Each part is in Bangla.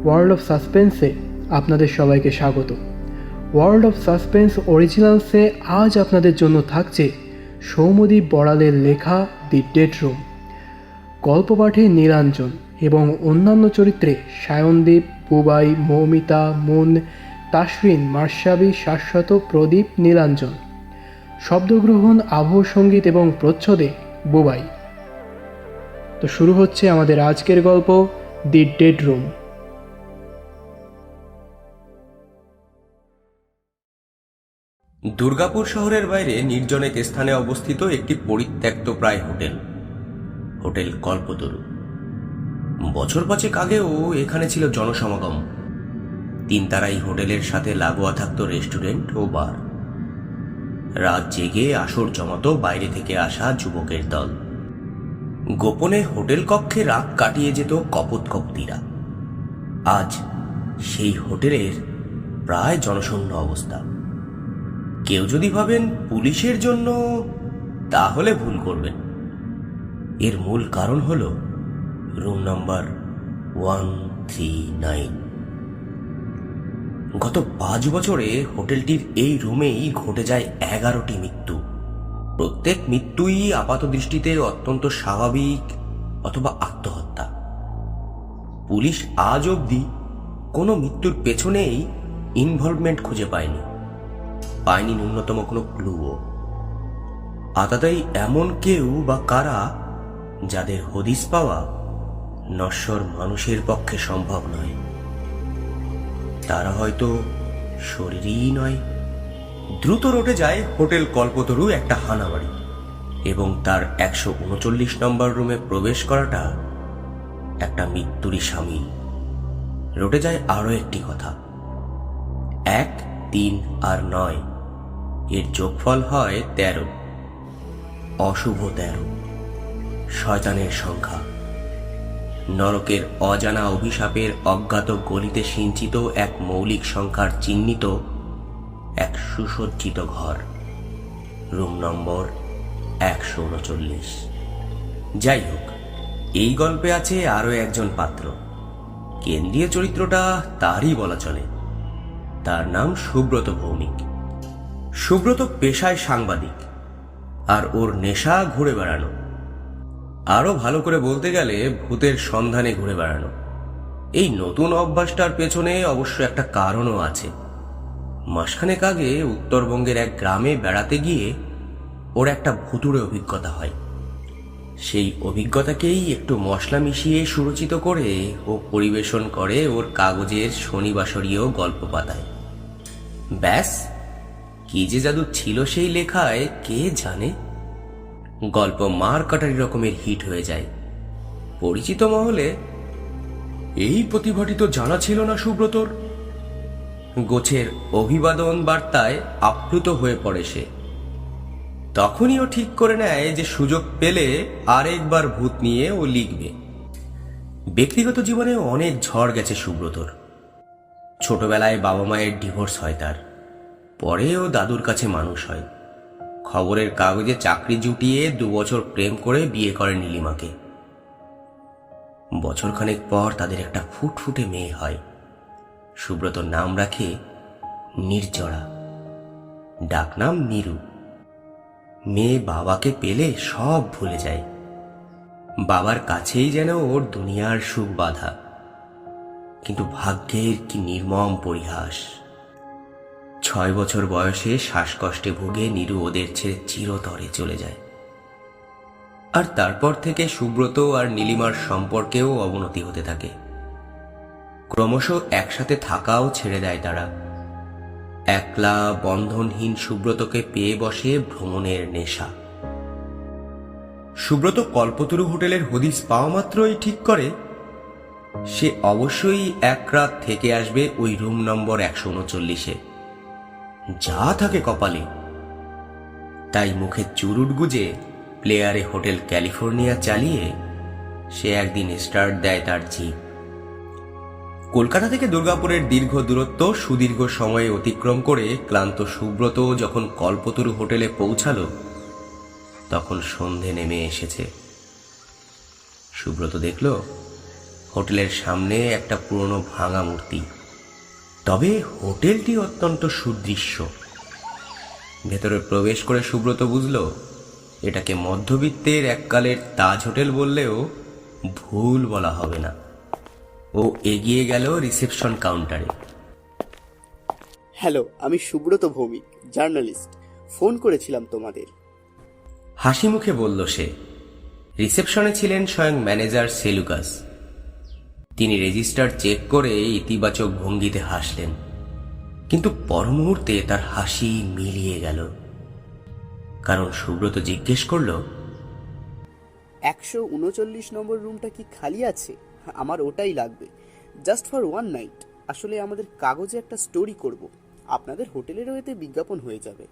ওয়ার্ল্ড অফ সাসপেন্সে আপনাদের সবাইকে স্বাগত। ওয়ার্ল্ড অফ সাসপেন্স অরিজিনালসে আজ আপনাদের জন্য থাকছে সৌম্যদীপ বড়ালের লেখা দি ডেড রুম। গল্প পাঠে নীলাঞ্জন এবং অন্যান্য চরিত্রে সায়নদীপ, বুবাই, মৌমিতা, মুন, তাসরিন, মার্শাবি, শাশ্বত, প্রদীপ, নীলাঞ্জন। শব্দগ্রহণ, আবহ সঙ্গীত এবং প্রচ্ছদে বুবাই। তো শুরু হচ্ছে আমাদের আজকের গল্প দি ডেড রুম। দুর্গাপুর শহরের বাইরে নির্জন এক স্থানে অবস্থিত একটি পরিত্যক্ত প্রায় হোটেল কল্পতরু। বছর পাঁচেক আগেও এখানে ছিল জনসমাগম। তিনতারাই হোটেলের সাথে লাগোয়া থাকত রেস্টুরেন্ট ও বার। রাত জেগে আসর জমাতো বাইরে থেকে আসা যুবকের দল। গোপনে হোটেল কক্ষে রাত কাটিয়ে যেত কপোৎকপ্তিরা। আজ সেই হোটেলের প্রায় জনশূন্য অবস্থা। কেউ যদি ভাবেন পুলিশের জন্য, তাহলে ভুল করবেন। এর মূল কারণ হল রুম নাম্বার 139। গত 5 বছরে হোটেলটির এই রুমেই ঘটে যায় 11টি মৃত্যু। প্রত্যেক মৃত্যুই আপাত দৃষ্টিতে অত্যন্ত স্বাভাবিক অথবা আত্মহত্যা। পুলিশ আজ অবধি কোনো মৃত্যুর পেছনেই ইনভলভমেন্ট খুঁজে পায়নি ন্যূনতম কোনো ক্লুও। আতাতাই এমন কেউ বা কারা যাদের হদিস পাওয়া নশ্বর মানুষের পক্ষে সম্ভব নয়। তারা হয়তো শরীরই নয়। দ্রুত রটে যায় হোটেল কল্পতরু একটা হানাবাড়ি এবং তার 139 নম্বর রুমে প্রবেশ করাটা একটা মৃত্যুরই সামিল। রটে যায় আরো একটি কথা, 1, 3 আর 9 এর যোগফল হয় 13। অশুভ 13, শয়তানের সংখ্যা। নরকের অজানা অভিশাপের অজ্ঞাত গলিতে সিঞ্চিত এক মৌলিক সংখ্যার চিহ্নিত এক সুসজ্জিত ঘর, রুম নম্বর 139। যাই হোক, এই গল্পে আছে আরো একজন পাত্র। কেন্দ্রীয় চরিত্রটা তারই বলা চলে। তার নাম সুব্রত ভৌমিক। সুব্রত পেশায় সাংবাদিক, আর ওর নেশা ঘুরে বেড়ানো। আরো ভালো করে বলতে গেলে ভূতের সন্ধানে ঘুরে বেড়ানো। এই নতুন অভ্যাসটার পেছনে অবশ্য একটা কারণও আছে। মাসখানেক আগে উত্তরবঙ্গের এক গ্রামে বেড়াতে গিয়ে ওর একটা ভুতুড়ে অভিজ্ঞতা হয়। সেই অভিজ্ঞতাকেই একটু মশলা মিশিয়ে সুরচিত করে ও পরিবেশন করে ওর কাগজের শনিবাসরীয় গল্প পাতায়। ব্যাস, কি যে জাদু ছিল সেই লেখায় কে জানে। গল্প মার কাটারি রকমের হিট হয়ে যায়। পরিচিত মহলে এই প্রতিভাটি তো জানা ছিল না সুব্রতর। গোছের অভিবাদন বার্তায় আপ্লুত হয়ে পড়ে সে। তখনই ও ঠিক করে নেয় যে সুযোগ পেলে আরেকবার ভূত নিয়ে ও লিখবে। ব্যক্তিগত জীবনে অনেক ঝড় গেছে সুব্রতর। ছোটবেলায় বাবা মায়ের ডিভোর্স হয় তার। পরে ও দাদুর কাছে মানুষ হয়। খবরের কাগজে চাকরি জুটিয়ে 2 বছর প্রেম করে বিয়ে করে নীলিমাকে। বছরখানেক পর তাদের একটা ফুটফুটে মেয়ে হয়। সুব্রত নাম রাখে নির্জরা, ডাকনাম নীরু। মেয়ে বাবাকে পেলে সব ভুলে যায়। বাবার কাছেই যেন ওর দুনিয়ার সুখ বাঁধা। কিন্তু ভাগ্যের কি নির্মম পরিহাস। 6 বছর বয়সে শ্বাসকষ্টে ভুগে নীরু ওদের ছেড়ে চিরতরে চলে যায়। আর তারপর থেকে সুব্রত আর নীলিমার সম্পর্কেও অবনতি হতে থাকে। ক্রমশ একসাথে থাকাও ছেড়ে দেয় তারা। একলা বন্ধনহীন সুব্রতকে পেয়ে বসে ভ্রমণের নেশা। সুব্রত কল্পতরু হোটেলের হদিস পাওয়া মাত্রই ঠিক করে সে অবশ্যই এক রাত থেকে আসবে ওই রুম নম্বর 139-এ, যা থাকে কপালে। তাই মুখে চুরুট গুজে প্লেয়ারে হোটেল ক্যালিফোর্নিয়া চালিয়ে সে একদিন স্টার্ট দেয় তার জিপ। কলকাতা থেকে দুর্গাপুরের দীর্ঘ দূরত্ব সুদীর্ঘ সময়ে অতিক্রম করে ক্লান্ত সুব্রত যখন কল্পতরু হোটেলে পৌঁছালো, তখন সন্ধে নেমে এসেছে। সুব্রত দেখল হোটেলের সামনে একটা পুরনো ভাঙা মূর্তি। তবে হোটেলটি অত্যন্ত সুদৃশ্য। ভেতরে প্রবেশ করে সুব্রত বুঝল এটাকে মধ্যবিত্তের এককালের তাজ হোটেল বললেও ভুল বলা হবে না। ও এগিয়ে গেল রিসেপশন কাউন্টারে। হ্যালো, আমি সুব্রত ভৌমিক, জার্নালিস্ট। ফোন করেছিলাম তোমাদের। হাসি মুখে বলল সে। রিসেপশনে ছিলেন স্বয়ং ম্যানেজার সেলুকাস। তিনি রেজিস্টার চেক করে ইতিবাচক ভঙ্গিতে হাসলেন, কিন্তু পর মুহূর্তে তার হাসি মিলিয়ে গেল, কারণ সুব্রত জিজ্ঞেস করল, 139 নম্বর রুমটা কি খালি আছে? আমার ওটাই লাগবে, জাস্ট ফর ওয়ান নাইট। আসলে আমাদের কাগজে একটা স্টোরি করব, আপনাদের হোটেলেরও এতে বিজ্ঞাপন হয়ে যাবে।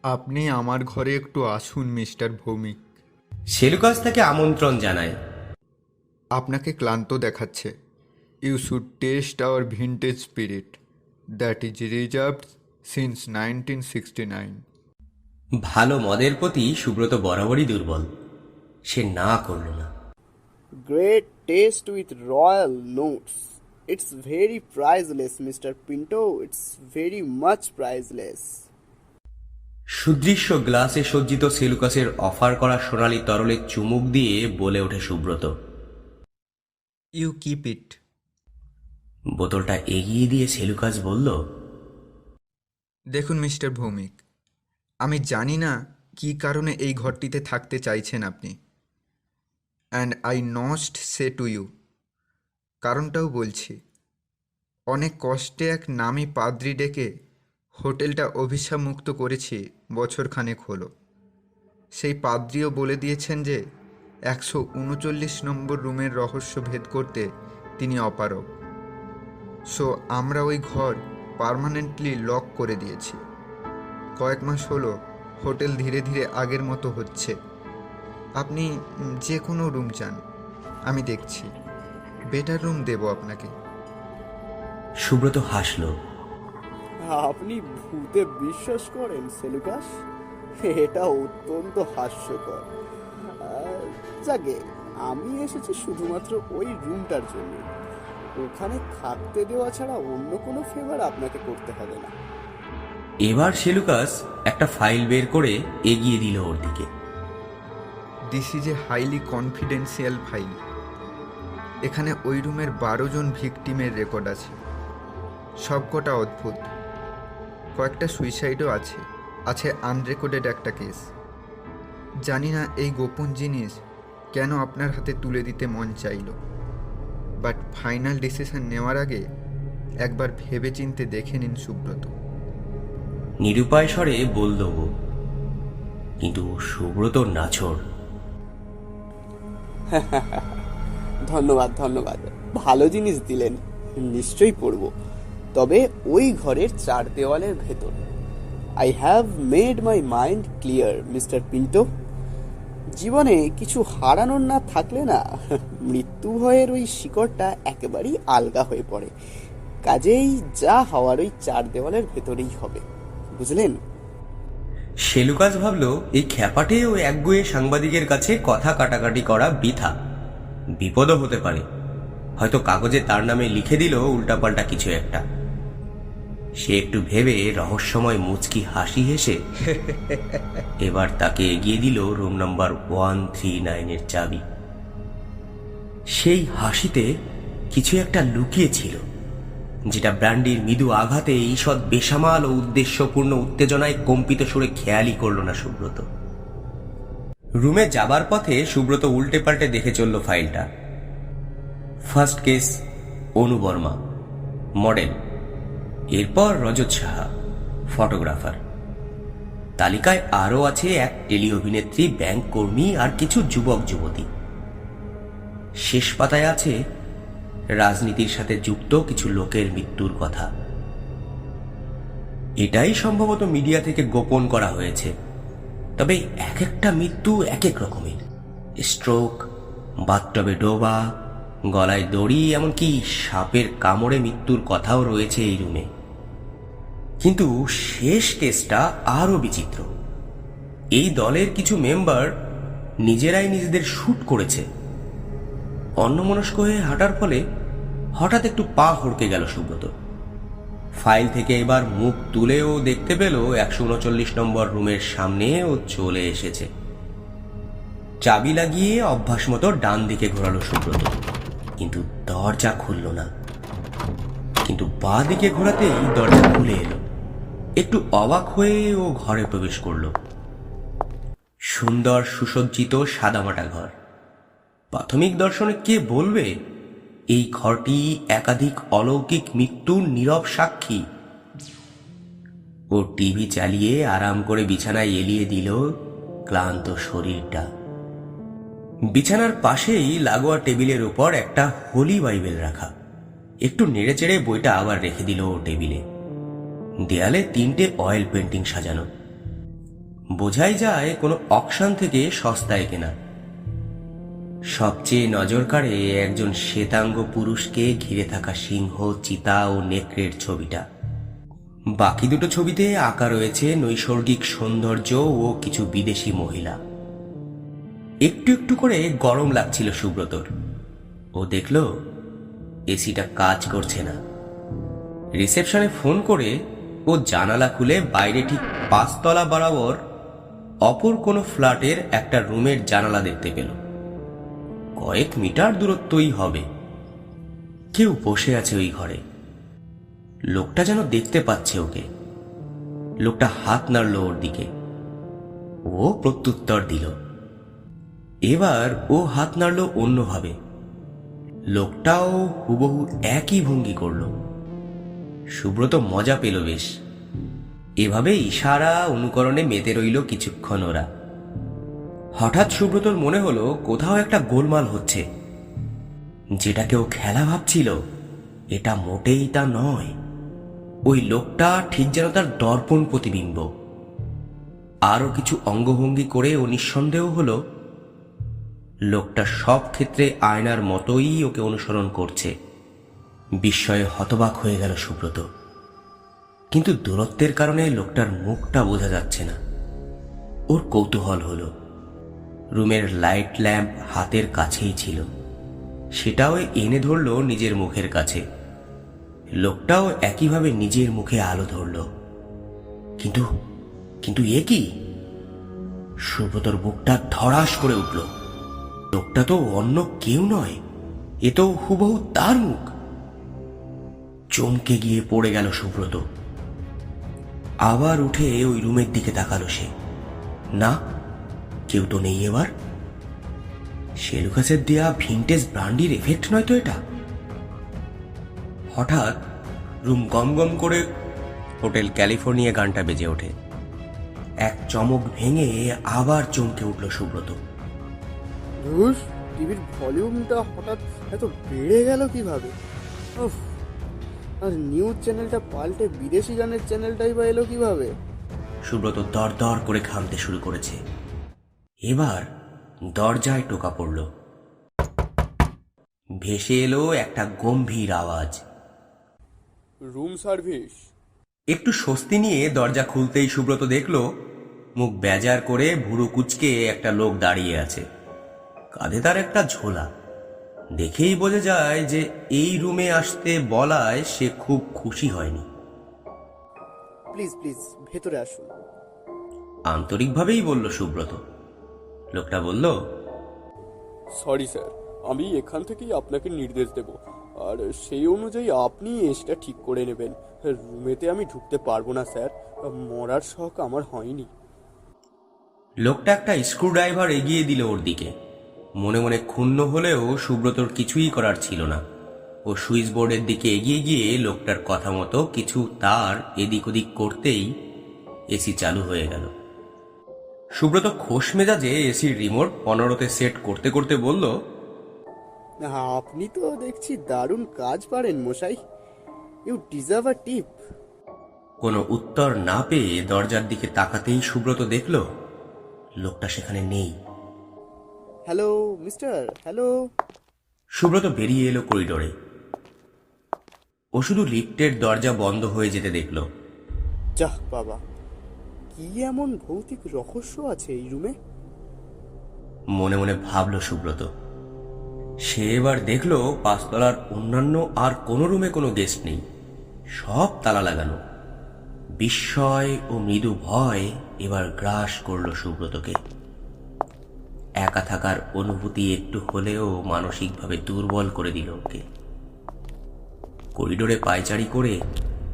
আপনি আমার ঘরে একটু আসুন মিস্টার ভৌমিক। সেলুকাস তাকে আমন্ত্রণ জানায়। আপনাকে ক্লান্ত দেখাচ্ছে। You should taste our vintage spirit that is reserved since 1969। ভালো মদের প্রতি সুব্রত বরাবরই দুর্বল। সে না করল না। Great taste with royal notes. It's very priceless mister Pinto, it's very much priceless. সুদৃশ্য গ্লাসে সজ্জিত সেলুকাসের অফার করা সোনালি তরলে চুমুক দিয়ে বলে ওঠে সুব্রত। You keep it. বোতলটা এগিয়ে দিয়ে সেলুকাস বলল, দেখুন মিস্টার ভৌমিক, আমি জানি না কী কারণে এই ঘরটিতে থাকতে চাইছেন আপনি, অ্যান্ড আই নস্ট সে টু ইউ। কারণটাও বলছি। অনেক কষ্টে এক নামী পাদ্রি ডেকে হোটেলটা অভিশাপমুক্ত করেছি বছরখানেক হলো। সেই পাদ্রিও বলে দিয়েছেন যে 139 নম্বর রুমের রহস্য ভেদ করতে তিনি অপারগ। সো আমরা ওই ঘর পার্মানেন্টলি লক করে দিয়েছি। কয়েক মাস হলো হোটেল ধীরে ধীরে আগের মতো হচ্ছে। আপনি যে কোনো রুম চান আমি দেখছি, বেটার রুম দেব আপনাকে। সুব্রত হাসল। আপনি ভূতে বিশ্বাস করেন সেলুকাস? এটা অত্যন্ত হাস্যকর। যাকে আমি এসেছি শুধুমাত্র ওই রুমটার জন্য। ওখানে থাকতে দেওয়া ছাড়া অন্য কোনো ফেভার আপনাকে করতে হবে না। এবার সেলুকাস একটা ফাইল বের করে এগিয়ে দিল ওর দিকে। This is a highly confidential file. এখানে ওই রুমের 12 জন ভিকটিমের রেকর্ড আছে। সবকটা অদ্ভুত। কয়েকটা সুইসাইডও আছে। আছে আনরেকর্ডেড একটা কেস। জানি না এই গোপন জিনিস কেন আপনার হাতে তুলে দিতে মন চাইল, বাট ফাইনাল ডিসিশন নেওয়ার আগে একবার ভেবেচিন্তে দেখে নিন সুব্রত। নিরুপায় স্বরে বলল ও, কিন্তু সুব্রত নাছোড়। ধন্যবাদ ধন্যবাদ, ভালো জিনিস দিলেন, নিশ্চয়ই পড়ব। তবে ওই ঘরের 4 দেওয়ালের ভেতর। I have made my mind clear mister Pinto. জীবনে কিছু হারানোর না থাকলে না, মৃত্যু ভয়ের ওই শিকড়টা একেবারেই আলগা হয়ে পড়ে। কাজেই যা হওয়ার ওই 4 দেওয়ালের ভেতরেই হবে, বুঝলেন? সেলুকাস ভাবল এই খ্যাপাটে ও একগুঁয়ে সাংবাদিকের কাছে কথা কাটাকাটি করা বৃথা। বিপদও হতে পারে। হয়তো কাগজে তার নামে লিখে দিল উল্টাপাল্টা কিছু একটা। সে একটু ভেবে রহস্যময় মুচকি হাসি হেসে এবার তাকে এগিয়ে দিল রুম নাম্বার 139 চাবি। সেই হাসিতে কিছু একটা লুকিয়ে ছিল, যেটা ব্র্যান্ডির মৃদু আঘাতে ঈষৎ বেসামাল ও উদ্দেশ্যপূর্ণ উত্তেজনায় কম্পিত সুরে খেয়ালই করল না সুব্রত। রুমে যাবার পথে সুব্রত উল্টে পাল্টে দেখে চলল ফাইলটা। ফার্স্ট কেস অনু বর্মা, মডেল। এরপর রজত সাহা, ফটোগ্রাফার। তালিকায় আরও আছে এক টেলি অভিনেত্রী, ব্যাংক কর্মী আর কিছু যুবক যুবতী। শেষ পাতায় আছে রাজনীতির সাথে যুক্ত কিছু লোকের মৃত্যুর কথা। এটাই সম্ভবত মিডিয়া থেকে গোপন করা হয়েছে। তবে এক একটা মৃত্যু এক এক রকমের। স্ট্রোক, বাথটবে ডোবা, গলায় দড়ি, এমনকি সাপের কামড়ে মৃত্যুর কথাও রয়েছে এই রুমে। কিন্তু শেষ কেসটা আরো বিচিত্র। এই দলের কিছু মেম্বার নিজেরাই নিজেদের শুট করেছে। অন্যমনস্ক হয়ে হাঁটার ফলে হঠাৎ একটু পা হড়কে গেল সুব্রত। ফাইল থেকে এবার মুখ তুলেও দেখতে পেল 139 নম্বর রুমের সামনে ও চলে এসেছে। চাবি লাগিয়ে অভ্যাস মতো ডান দিকে ঘোরালো সুব্রত, কিন্তু দরজা খুলল না। কিন্তু বাঁ দিকে ঘোরাতেই দরজা খুলে এলো। একটু অবাক হয়ে ও ঘরে প্রবেশ করল। সুন্দর সুসজ্জিত সাদামাটা ঘর। প্রাথমিক দর্শনে কে বলবে এই ঘরটি একাধিক অলৌকিক মৃত্যুর নীরব সাক্ষী। ও টিভি চালিয়ে আরাম করে বিছানায় এলিয়ে দিল ক্লান্ত শরীরটা। বিছানার পাশেই লাগোয়া টেবিলের উপর একটা হোলি বাইবেল রাখা। একটু নেড়েচেড়ে বইটা আবার রেখে দিল ও টেবিলে। দেয়ালে 3টে অয়েল পেন্টিং সাজানো। বোঝাই যায় কোনো অকশন থেকে সস্তায় কেনা। সবচেয়ে নজর কাড়ে একজন শ্বেতাঙ্গ পুরুষকে ঘিরে থাকা সিংহ, চিতা ও নেকড়ের ছবিটা। বাকি দুটো ছবিতে আঁকা রয়েছে নৈসর্গিক সৌন্দর্য ও কিছু বিদেশি মহিলা। একটু একটু করে গরম লাগছিল সুব্রতর। ও দেখল এসিটা কাজ করছে না। রিসেপশনে ফোন করে ও জানালা খুলে বাইরে ঠিক 5 তলা বরাবর অপর কোনো ফ্ল্যাটের একটা রুমের জানালা দেখতে পেল। কয়েক মিটার দূরত্বই হবে। কেউ বসে আছে ওই ঘরে। লোকটা যেন দেখতে পাচ্ছে ওকে। লোকটা হাত নাড়ল ওর দিকে। ও প্রত্যুত্তর দিল। এবার ও হাত নাড়ল অন্যভাবে। লোকটাও হুবহু একই ভঙ্গি করল। সুব্রত মজা পেল বেশ। এভাবে ইশারা অনুকরণে মেতে রইল কিছুক্ষণ ওরা। হঠাৎ সুব্রতর মনে হলো কোথাও একটা গোলমাল হচ্ছে। যেটাকে ও খেলা ভাবছিল এটা মোটেই তা নয়। ওই লোকটা ঠিক যেন তার দর্পণ প্রতিবিম্ব। আরো কিছু অঙ্গভঙ্গি করে ও নিঃসন্দেহ হলো লোকটা সব ক্ষেত্রে আয়নার মতোই ওকে অনুসরণ করছে। বিস্ময়ে হতবাক হয়ে গেল সুব্রত। কিন্তু দূরত্বের কারণে লোকটার মুখটা বোঝা যাচ্ছে না। ওর কৌতূহল হলো। রুমের লাইট ল্যাম্প হাতের কাছেই ছিল। সেটাও এনে ধরল নিজের মুখের কাছে। লোকটাও একইভাবে নিজের মুখে আলো ধরল। কিন্তু কিন্তু এ কি? সুব্রতর বুকটা ধড়াস করে উঠল। লোকটা তো অন্য কেউ নয়, এ তো হুবহু তার মুখ। চমকে গিয়ে পড়ে গেল সুব্রত। আবার উঠে ওই রুমের দিকে তাকালো সে। না, কেউ তো নেই এবার। সেলুকাসের দেয়া ভিনটেজ ব্র্যান্ডির এফেক্ট নয় তো এটা? হঠাৎ রুম গম গম করে হোটেল ক্যালিফোর্নিয়া গানটা বেজে ওঠে। এক চমক ভেঙে আবার চমকে উঠল সুব্রত। ধুস, টিভির ভলিউমটা হঠাৎ এত বেড়ে গেল কিভাবে? উফ, আর নিউজ চ্যানেলটা পাল্টে বিদেশি গানের চ্যানেলটাই বা এলো কিভাবে? সুব্রত দর দর করে ঘামতে শুরু করেছে। এবার দরজায় টোকা পড়ল। ভেসে এলো একটা গম্ভীর আওয়াজ। Room service. একটু স্বস্তি নিয়ে দরজা খুলতেই সুব্রত দেখল মুখ বেজার করে ভুরু কুচকে একটা লোক দাঁড়িয়ে আছে। কাঁধে তার একটা ঝোলা। দেখেই বোঝা যায় যে এই রুমে আসতে বলায় সে খুব খুশি হয়নি। প্লিজ প্লিজ ভেতরে আসুন। আন্তরিকভাবেই বলল সুব্রত। লোকটা বলল, সরি স্যার, আমি এখান থেকেই আপনাকে নির্দেশ দেব, আর সেই অনুযায়ী আপনি এসটা ঠিক করে নেবেন। রুমেতে আমি ঢুকতে পারবো না স্যার, মরার শখ আমার হয়নি। লোকটা একটা স্ক্রুড্রাইভার এগিয়ে দিল ওর দিকে। মনে মনে ক্ষুণ্ণ হলেও সুব্রতর কিছুই করার ছিল না। ও সুইচ বোর্ডের দিকে এগিয়ে গিয়ে লোকটার কথা মতো কিছু তার এদিক ওদিক করতেই এসি চালু হয়ে গেল। সুব্রত খোশ মেজাজে এসির রিমোট 15তে সেট করতে করতে বলল, আপনি তো দেখছি দারুণ কাজ পারেন মশাই। ইউ ডিজার্ভ আ টিপ। কোনো উত্তর না পেয়ে দরজার দিকে তাকাতেই সুব্রত দেখল লোকটা সেখানে নেই। Hello mister, hello. সুব্রত বেরিয়ে এলো করিডোরে। ও শুধু লিফটের দরজা বন্ধ হয়ে যেতে দেখল। যাহ বাবা, কি এমন ভৌতিক রহস্য আছে এই রুমে? মনে মনে ভাবল সুব্রত। সে এবার দেখলো পাঁচতলার অন্যান্য আর কোনো রুমে কোনো গেস্ট নেই, সব তালা লাগানো। বিস্ময় ও মৃদু ভয় এবার গ্রাস করলো সুব্রতকে। একা থাকার অনুভূতি একটু হলেও মানসিকভাবে দুর্বল করে দিল ওকে। করিডোরে পায়চারি করে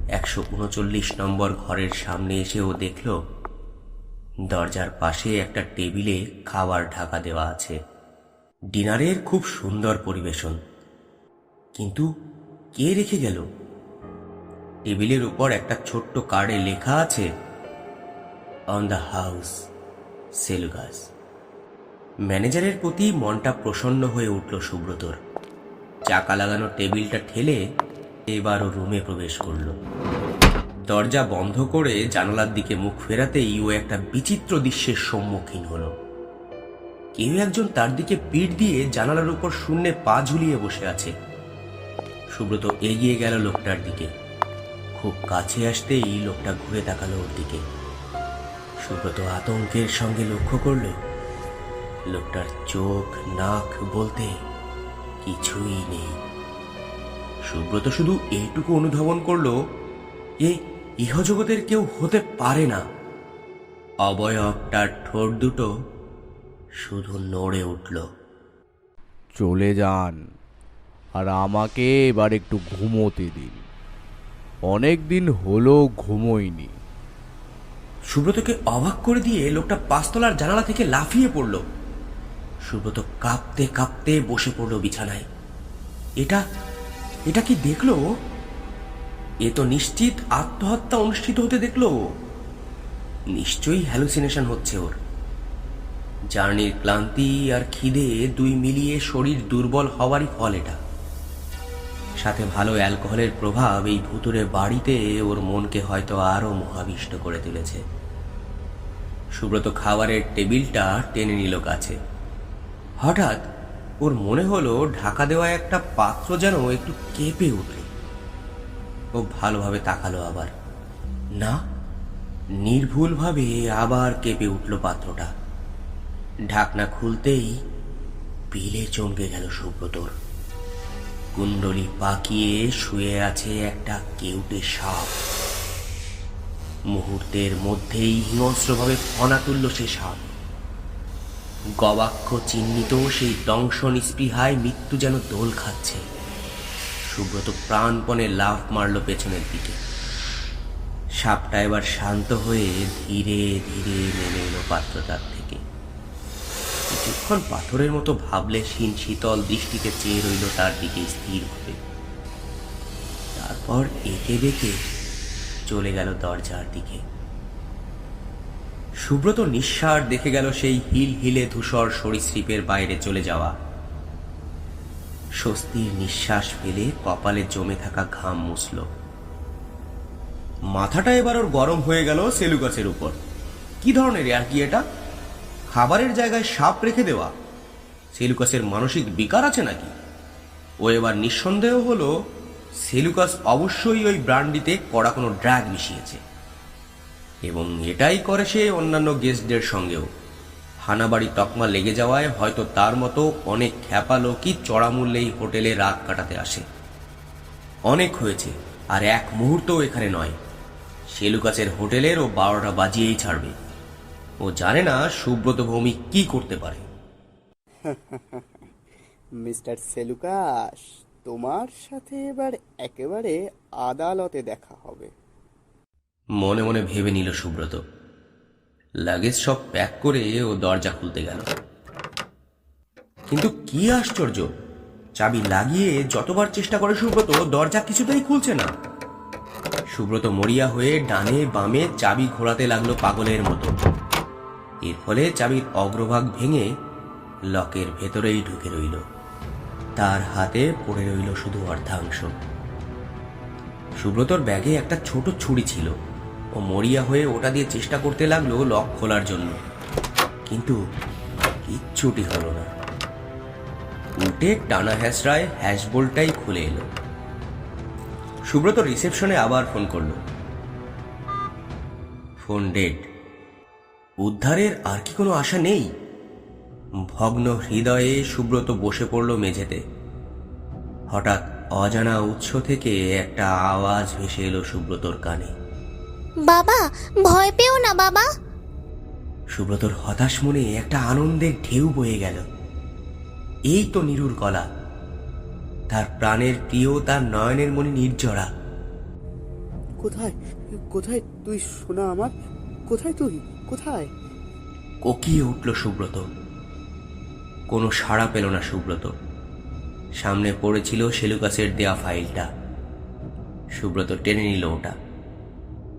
139 নম্বর ঘরের সামনে এসে ও দেখল দরজার পাশে একটা টেবিলে খাবার ঢাকা দেওয়া আছে। ডিনারের খুব সুন্দর পরিবেশন, কিন্তু কে রেখে গেল? টেবিলের উপর একটা ছোট্ট কার্ডে লেখা আছে, অন দ্য হাউস সেলুকাস। ম্যানেজারের প্রতি মনটা প্রসন্ন হয়ে উঠল সুব্রতর। চাকা লাগানো টেবিলটা ঠেলে এবারও রুমে প্রবেশ করল। দরজা বন্ধ করে জানালার দিকে মুখ ফেরাতেই ও একটা বিচিত্র দৃশ্যের সম্মুখীন হলো। কেউ একজন তার দিকে পিঠ দিয়ে জানালার উপর শূন্যে পা ঝুলিয়ে বসে আছে। সুব্রত এগিয়ে গেল লোকটার দিকে। খুব কাছে আসতেই লোকটা ঘুরে তাকালো ওর দিকে। সুব্রত আতঙ্কের সঙ্গে লক্ষ্য করল লোকটার চোখ নাক বলতে কিছুই নেই। সুব্রত শুধু এইটুকু অনুধাবন করল, এ ইহজগতের কেউ হতে পারে না। অবয়বটার ঠোঁট দুটো শুধু নড়ে উঠল। চলে যান, আর আমাকে এবার একটু ঘুমোতে দিন। অনেক দিন হলো ঘুমোইনি। সুব্রতকে অবাক করে দিয়ে লোকটা পাঁচতলার জানালা থেকে লাফিয়ে পড়ল। সুব্রত কাঁপতে কাঁপতে বসে পড়ল বিছানায়। এটা এটা কি দেখলো? এ তো নিশ্চিত আত্মহত্যা অনুষ্ঠিত হতে দেখলো। নিশ্চয়ই হ্যালুসিনেশন হচ্ছে ওর। জার্নির ক্লান্তি আর খিদে দুই মিলিয়ে শরীর দুর্বল হওয়ারই ফল এটা। সাথে ভালো অ্যালকোহলের প্রভাব এই ভুতুরে বাড়িতে ওর মনকে হয়তো আরো মোহাবিষ্ট করে তুলেছে। সুব্রত খাবারের টেবিলটা টেনে নিল কাছে। হঠাৎ ওর মনে হলো ঢাকা দেওয়া একটা পাত্র যেন একটু কেঁপে উঠল। ও ভালোভাবে তাকালো আবার। না, নির্ভুলভাবে আবার কেঁপে উঠল পাত্রটা। ঢাকনা খুলতেই পিলে চমকে গেল সুব্রতর। কুণ্ডলি পাকিয়ে শুয়ে আছে একটা কেউটে সাপ। মুহূর্তের মধ্যেই হিংস্রভাবে ফনা তুলল সে সাপ। গবাক্ষ চিহ্নিত সেই দংশ নিস্পৃহায় মৃত্যু যেন দোল খাচ্ছে। সুব্রত প্রাণপণে লাফ মারল পেছনের দিকে। সাপটা এবার শান্ত হয়ে ধীরে ধীরে নেমে এলো পাত্রটার থেকে। কিছুক্ষণ পাথরের মতো ভাবলে শীতল দৃষ্টিতে চেয়ে রইল তার দিকে স্থির হবে। তারপর এঁকে বেঁকে চলে গেল দরজার দিকে। সুব্রত নিঃশ্বাস দেখে গেল সেই হিল হিলে ধূসর সরীসৃপের বাইরে চলে যাওয়া। স্বস্তির নিঃশ্বাস ফেলে কপালে জমে থাকা ঘাম মুছল। মাথাটা এবার ওর গরম হয়ে গেল সেলুকাসের উপর। কি ধরনের আর কি এটা? খাবারের জায়গায় সাপ রেখে দেওয়া। সেলুকাসের মানসিক বিকার আছে নাকি? ও এবার নিঃসন্দেহ হলো সেলুকাস অবশ্যই ওই ব্রান্ডিতে কড়া কোনো ড্রাগ মিশিয়েছে, এবং এটাই করে সে অন্যান্য গেস্টদের সঙ্গেও। হানাবাড়ি তকমা লেগে যাওয়ায় হয়তো তার মতো অনেক খ্যাপা লোকই চড়া মূল্যেই হোটেলে রাত কাটাতে আসে। অনেক হয়েছে, আর এক মুহূর্তও এখানে নয়। সেলুকাসের হোটেলের ও 12টা বাজিয়েই ছাড়বে। ও জানে না সুব্রত ভৌমিক কি করতে পারে। মিস্টার সেলুকাস, তোমার সাথে এবার একেবারে আদালতে দেখা হবে। মনে মনে ভেবে নিল সুব্রত। লাগেজ সব প্যাক করে ও দরজা খুলতে গেল। কিন্তু কি আশ্চর্য, চাবি লাগিয়ে যতবার চেষ্টা করে সুব্রত, দরজা কিছুতেই খুলছে না। সুব্রত মরিয়া হয়ে ডানে বামে চাবি ঘোরাতে লাগলো পাগলের মতো। এর ফলে চাবির অগ্রভাগ ভেঙে লকের ভেতরেই ঢুকে রইল। তার হাতে পড়ে রইল শুধু অর্ধাংশ। সুব্রতর ব্যাগে একটা ছোট ছুরি ছিল। ও মরিয়া হয়ে ওটা দিয়ে চেষ্টা করতে লাগলো লক খোলার জন্য, কিন্তু কিচ্ছুটি হলো না। উল্টে টানা হ্যাসরায় হ্যাশবোল্টটাই খুলে এলো। সুব্রত রিসেপশনে আবার ফোন করলো। Phone dead. উদ্ধারের আর কি কোনো আশা নেই? ভগ্ন হৃদয়ে সুব্রত বসে পড়ল মেঝেতে। হঠাৎ অজানা উৎস থেকে একটা আওয়াজ ভেসে এলো সুব্রতর কানে। বাবা, ভয় পেও না বাবা। সুব্রতর হতাশ মনে একটা আনন্দের ঢেউ বয়ে গেল। এই তো নীরুর গলা, তার প্রাণের প্রিয়, তার নয়নের মণি নির্জরা। কোথায় কোথায় তুই সোনা আমার? কোথায় তুই? কোথায়? কোকিয়ে উঠল সুব্রত। কোনো সাড়া পেল না সুব্রত। সামনে পড়েছিল সেলুকাসের দেয়া ফাইলটা। সুব্রত টেনে নিল ওটা।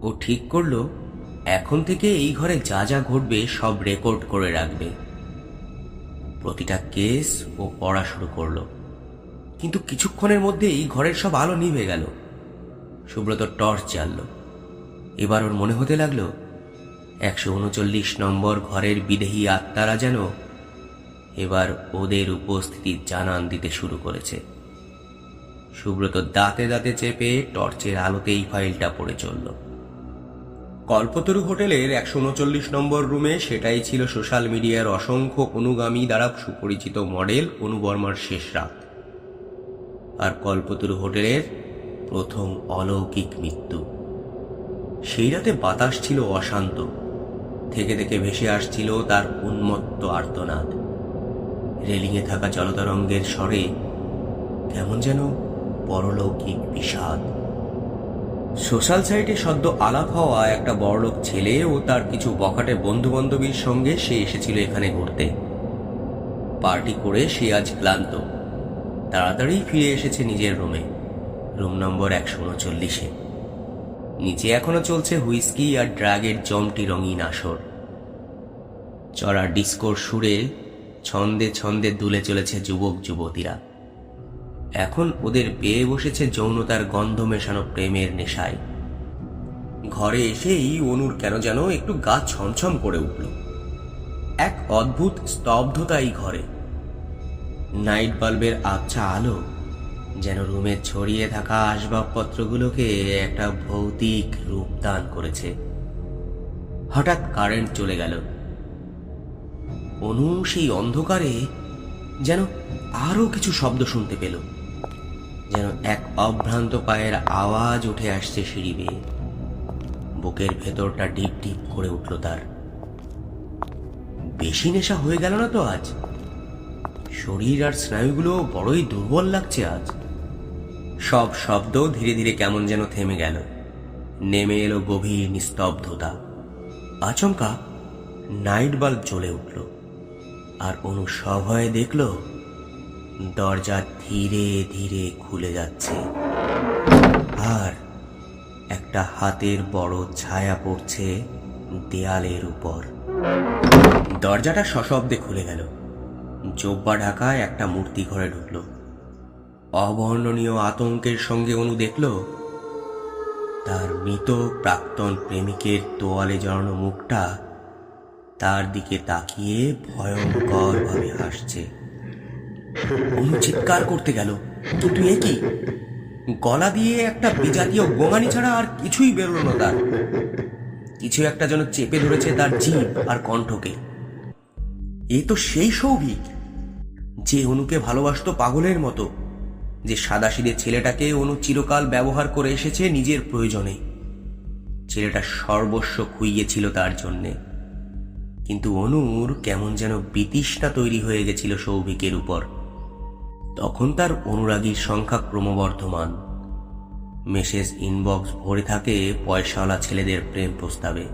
ও ঠিক করলো এখন থেকে এই ঘরে যা যা ঘটবে সব রেকর্ড করে রাখবে। প্রতিটা কেস ও পড়া শুরু করলো। কিন্তু কিছুক্ষণের মধ্যেই ঘরের সব আলো নিভে গেল। সুব্রত টর্চ জ্বালল। এবার ওর মনে হতে লাগলো 139 নম্বর ঘরের বিদেহী আত্মারা যেন এবার ওদের উপস্থিতির জানান দিতে শুরু করেছে। সুব্রত দাঁতে দাঁতে চেপে টর্চের আলোতেই ফাইলটা পড়ে চলল। কল্পতরু হোটেলের 139 নম্বর রুমে সেটাই ছিল সোশ্যাল মিডিয়ার অসংখ্য অনুগামী দ্বারা সুপরিচিত মডেল অনু বর্মার শেষ রাত। আর কল্পতরু হোটেলের প্রথম অলৌকিক মৃত্যু। সেই রাতে বাতাস ছিল অশান্ত। থেকে থেকে ভেসে আসছিল তার উন্মত্ত আর্তনাদ। রেলিংয়ে থাকা জলতরঙ্গের স্বরে কেমন যেন পরলৌকিক বিষাদ। সোশ্যাল সাইটে সদ্য আলাপ হওয়া একটা বড়লোক ছেলে ও তার কিছু বখাটে বন্ধু বান্ধবীর সঙ্গে সে এসেছিল এখানে ঘুরতে। পার্টি করে সে আজ ক্লান্ত। তাড়াতাড়ি ফিরে এসেছে নিজের রুমে, রুম নম্বর 139-এ। নিচে এখনো চলছে হুইস্কি আর ড্রাগের জমটি রঙিন আসর। চড়া ডিস্কোর সুরে ছন্দে ছন্দে দুলে চলেছে যুবক যুবতীরা। এখন ওদের পেয়ে বসেছে যৌনতার গন্ধ মেশানো প্রেমের নেশায়। ঘরে এসেই অনুর কেন যেন একটু গা ছমছম করে উঠল। এক অদ্ভুত স্তব্ধতা এই ঘরে। নাইট বাল্বের আবছা আলো যেন রুমে ছড়িয়ে থাকা আসবাবপত্রগুলোকে একটা ভৌতিক রূপ দান করেছে। হঠাৎ কারেন্ট চলে গেল। অনু সেই অন্ধকারে যেন আরো কিছু শব্দ শুনতে পেল। যেন এক অভ্রান্ত পায়ের আওয়াজ উঠে আসছে সিঁড়ি বেয়ে। বুকের ভেতরটা ডিপ ডিপ করে উঠল তার। বেশি নেশা হয়ে গেল না তো আজ? শরীর আর স্নায়ুগুলো বড়ই দুর্বল লাগছে আজ। সব শব্দ ধীরে ধীরে কেমন যেন থেমে গেল। নেমে এলো গভীর নিস্তব্ধতা। আচমকা নাইট বাল্ব জ্বলে উঠল। আর অনু সভয়ে দেখল দরজা ধীরে ধীরে খুলে যাচ্ছে। আর একটা হাতের বড় ছায়া পড়ছে দেয়ালের উপর। দরজাটা সশব্দে খুলে গেল। জোব্বা ঢাকা একটা মূর্তি ঘরে ঢুকল। অবর্ণনীয় আতঙ্কের সঙ্গে অনু দেখল তার মৃত প্রাক্তন প্রেমিকের তোয়ালে জড়ানো মুখটা তার দিকে তাকিয়ে ভয়ঙ্কর ভাবে হাসছে। অনু চিৎকার করতে গেল, কিন্তু এ কি? গলা দিয়ে একটা বিজাতীয় গোঙানি ছাড়া আর কিছুই বেরোলো না তার। কিছু একটা যেন চেপে ধরেছে তার জিভ আর কণ্ঠকে। এ তো সেই সৌভিক যে অনুকে ভালোবাসতো পাগলের মতো, যে সাদাসিধে ছেলেটাকে অনু চিরকাল ব্যবহার করে এসেছে নিজের প্রয়োজনে। ছেলেটা সর্বস্ব খুইয়েছিল তার জন্যে। কিন্তু অনুর কেমন যেন বিতৃষ্ণা তৈরি হয়ে গেছিল সৌভিকের উপর। তখন তার অনুরাগীর সংখ্যা ক্রমবর্ধমান। মেসেজ ইনবক্স ভরে থাকে পয়সাওয়ালা ছেলেদের প্রেম প্রস্তাবে।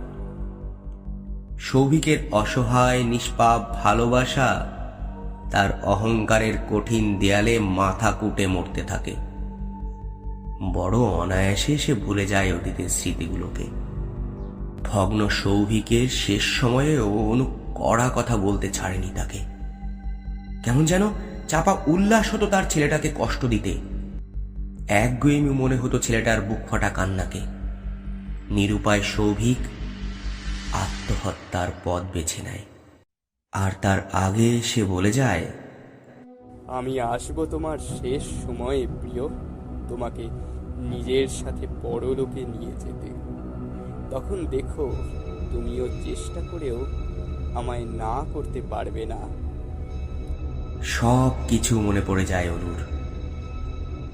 সৌভিকের অসহায় নিষ্পাপ ভালোবাসা তার অহংকারের কঠিন দেয়ালে মাথা কুটে মরতে থাকে। বড় অনায়াসে সে ভুলে যায় অতীতের স্মৃতিগুলোকে। ভগ্ন সৌভিকের শেষ সময়েও অনু কড়া কথা বলতে ছাড়েনি তাকে। কেমন যেন চাপা উল্লাস হতো তার ছেলেটাকে কষ্ট দিতে। একগুঁয়েমি মনে হতো ছেলেটার বুক ফাটা কান্নাকে। নিরুপায় সৌভিক আত্মহত্যার পথ বেছে নেয়। আর তার আগে সে বলে যায়, আমি আসবো তোমার শেষ সময়ে প্রিয়, তোমাকে নিজের সাথে পরলোকে নিয়ে যেতে। তখন দেখো তুমিও চেষ্টা করেও আমায় না করতে পারবে না। সব কিছু মনে পড়ে যায় অনুর,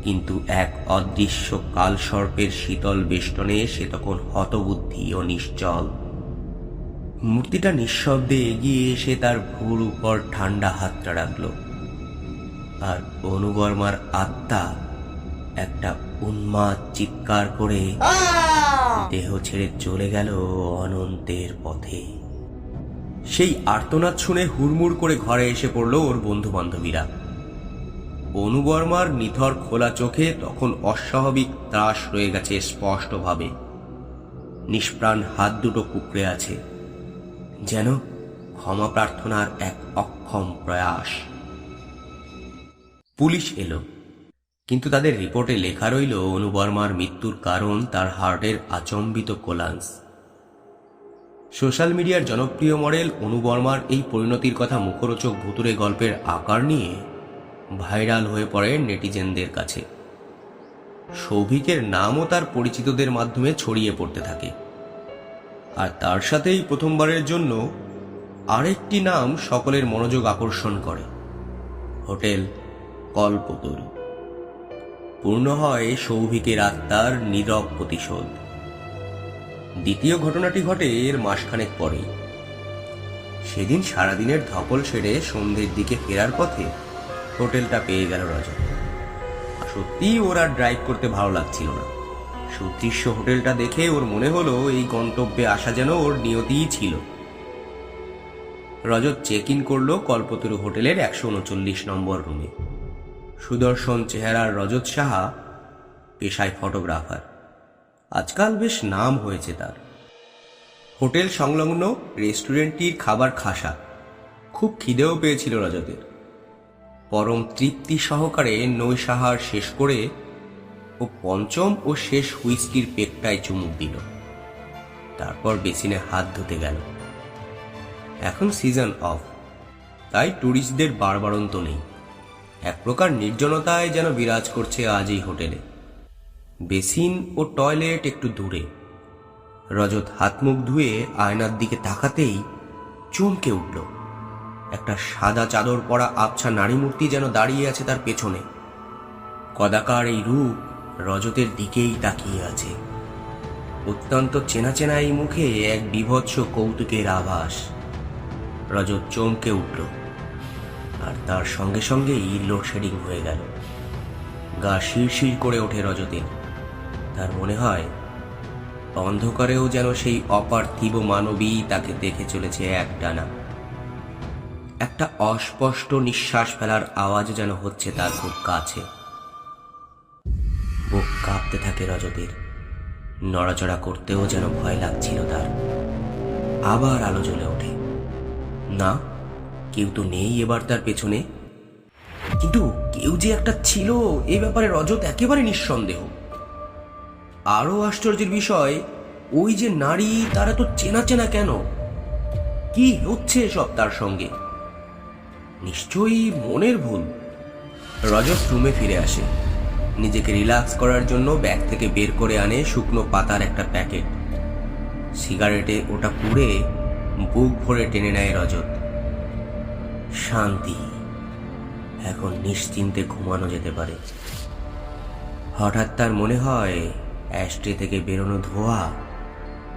কিন্তু এক অদৃশ্য কালসর্পের শীতল বেষ্টনে সে তখন হতবুদ্ধি ও নিশ্চল। মূর্তিটা নিঃশব্দে এগিয়ে এসে তার ভুর উপর ঠান্ডা হাতটা রাখল, আর অনুবর্মার আত্মা একটা উন্মাদ চিৎকার করে দেহ ছেড়ে চলে গেল অনন্তের পথে। সেই আর্তনাদ শুনে হুড়মুড় করে ঘরে এসে পড়ল ওর বন্ধু বান্ধবীরা। অনুবর্মার নিথর খোলা চোখে তখন অস্বাভাবিক ত্রাস রয়ে গেছে স্পষ্টভাবে। নিষ্প্রাণ হাত দুটো কুঁকড়ে আছে, যেন ক্ষমা প্রার্থনার এক অক্ষম প্রয়াস। পুলিশ এলো, কিন্তু তাদের রিপোর্টে লেখা রইল অনুবর্মার মৃত্যুর কারণ তার হার্টের আচম্বিত কোলান্স। সোশ্যাল মিডিয়ার জনপ্রিয় মডেল অনুবর্মার এই পরিণতির কথা মুখরোচক ভুতুরে গল্পের আকার নিয়ে ভাইরাল হয়ে পড়ে নেটিজেনদের কাছে। সৌভিকের নামও তার পরিচিতদের মাধ্যমে ছড়িয়ে পড়তে থাকে, আর তার সাথেই প্রথমবারের জন্য আরেকটি নাম সকলের মনোযোগ আকর্ষণ করে, হোটেল কল্পতরু। পূর্ণ হয় সৌভিকের আত্মার নীরব প্রতিশোধ। দ্বিতীয় ঘটনাটি ঘটে এর মাসখানেক পরেই। সেদিন সারাদিনের ধকল সেরে সন্ধ্যের দিকে ফেরার পথে হোটেলটা পেয়ে গেল রজত। সত্যিই ওর আর ড্রাইভ করতে ভালো লাগছিল না। সুদৃশ্য হোটেলটা দেখে ওর মনে হলো এই গন্তব্যে আসা যেন ওর নিয়তিই ছিল। রজত চেক ইন করলো কল্পতরু হোটেলের 139 নম্বর রুমে। সুদর্শন চেহারার রজত সাহা পেশায় ফটোগ্রাফার, আজকাল বেশ নাম হয়েছে তার। হোটেল সংলগ্ন রেস্টুরেন্টটির খাবার খাসা, খুব খিদেও পেয়েছিল রজতের। পরম তৃপ্তি সহকারে নৈশাহার শেষ করে ও পঞ্চম ও শেষ হুইস্কির পেকটায় চুমুক দিল, তারপর বেসিনে হাত ধুতে গেল। এখন সিজন অফ, তাই ট্যুরিস্টদের বাড়বাড়ন্ত নেই। এক প্রকার নির্জনতায় যেন বিরাজ করছে আজ এই হোটেলে। বেসিন ও টয়লেট একটু দূরে। রজত হাত মুখ ধুয়ে আয়নার দিকে তাকাতেই চমকে উঠল। একটা সাদা চাদর পরা আবছা নারী মূর্তি যেন দাঁড়িয়ে আছে তার পেছনে। কদাকার এই রূপ রজতের দিকেই তাকিয়ে আছে। অত্যন্ত চেনা চেনা এই মুখে এক বীভৎস কৌতুকের আভাস। রজত চমকে উঠল, আর তার সঙ্গে সঙ্গেই লোডশেডিং হয়ে গেল। গা শিরশির করে ওঠে রজতের। তার মনে হয় অন্ধকারেও যেন সেই অপার্থিব মানবী তাকে দেখে চলেছে একটানা। একটা অস্পষ্ট নিঃশ্বাস ফেলার আওয়াজ যেন হচ্ছে তার খুব কাছে। বুক কাঁপতে থাকে রজতের, নড়াচড়া করতেও যেন ভয় লাগছিল তার। আবার আলো জ্বলে ওঠে। না, কেউ তো নেই এবার তার পেছনে, কিন্তু কেউ যে একটা ছিল এ ব্যাপারে রজত একেবারে নিঃসন্দেহ। আরো আশ্চর্যের বিষয়, ওই যে নারী, তারা তো চেনা চেনা কেন? কি হচ্ছে সব তার সঙ্গে? নিশ্চয়ই মনের ভুল। রজত রুমে ফিরে আসে। নিজেকে রিল্যাক্স করার জন্য ব্যাগ থেকে বের করে আনে শুকনো পাতার একটা প্যাকেট। সিগারেটে ওটা পুড়ে বুক ভরে টেনে নেয় রজত। শান্তি, এখন নিশ্চিন্তে ঘুমানো যেতে পারে। হঠাৎ তার মনে হয় অ্যাশট্রে থেকে বেরোনো ধোঁয়া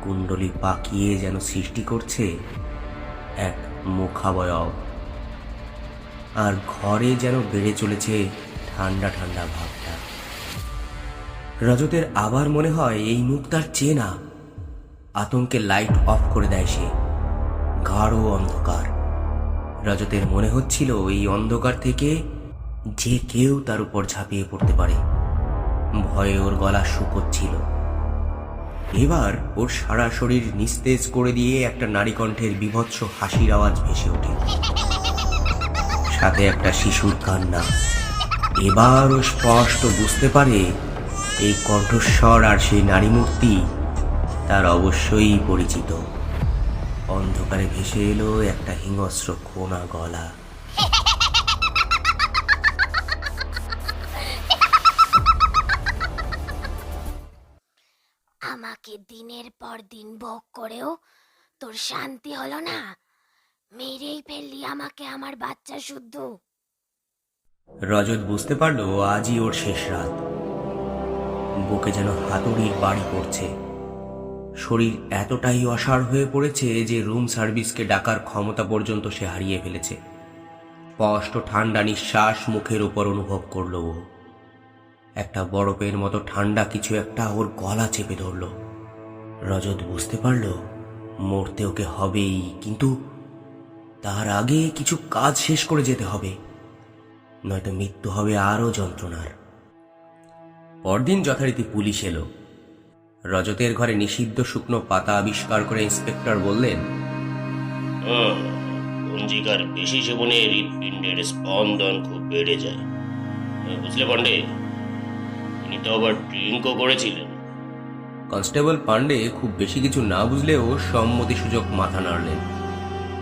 কুণ্ডলি পাকিয়ে যেন সৃষ্টি করছে এক মুখাবয়ব, আর ঘরে যেন বেড়ে চলেছে ঠান্ডা ঠান্ডা ভাবটা। রজতের আবার মনে হয় এই মুখ তার চেনা। আতঙ্কে লাইট অফ করে দেয় সে। গাঢ় অন্ধকার। রজতের মনে হচ্ছিল এই অন্ধকার থেকে যে কেউ তার উপর ঝাঁপিয়ে পড়তে পারে। ভয়ে ওর গলা শুকোচ্ছিল। এবার ওর সারা শরীর নিস্তেজ করে দিয়ে একটা নারী কণ্ঠের বীভৎস হাসির আওয়াজ ভেসে ওঠে, সাথে একটা শিশুর কান্না। এবার ও স্পষ্ট বুঝতে পারে এই কণ্ঠস্বর আর সেই নারী মূর্তি তার অবশ্যই পরিচিত। অন্ধকারে ভেসে এলো একটা হিংস্র কোনা গলা। আমাকে দিনের পর দিন ভোগ করেও তোর শান্তি হলো না? মেরেই ফেললি আমাকে, আমার বাচ্চা শুদ্ধ। রজত বুঝতে পারলো আজই ওর শেষ রাত। বুকে যেন হাতুড়ির বাড়ি পড়ছে। শরীর এতটাই অসাড় হয়ে পড়েছে যে রুম সার্ভিসকে ডাকার ক্ষমতা পর্যন্ত সে হারিয়ে ফেলেছে। স্পষ্ট ঠান্ডা নিঃশ্বাস মুখের উপর অনুভব করল ও। একটা বরফের মতো ঠান্ডা কিছু একটা ওর গলা চেপে ধরল। রজত বুঝতে পারল মরতে ওকে হবেই, কিন্তু তার আগে কিছু কাজ শেষ করে যেতে হবে, নয়তো মৃত্যু হবে আরো যন্ত্রণার। পরদিন যথারীতি পুলিশ এলো। রজতের ঘরে নিষিদ্ধ শুকনো পাতা আবিষ্কার করে ইন্সপেক্টর বললেন, পঞ্জিকার বেশি সেবনে হৃৎপিণ্ডের স্পন্দন খুব বেড়ে যায়। বুঝলে পান্ডে, তিনি তো আবার ড্রিঙ্কও করেছিলেন। কনস্টেবল পান্ডে খুব বেশি কিছু না বুঝলেও সম্মতি সূচক মাথা নাড়লেন।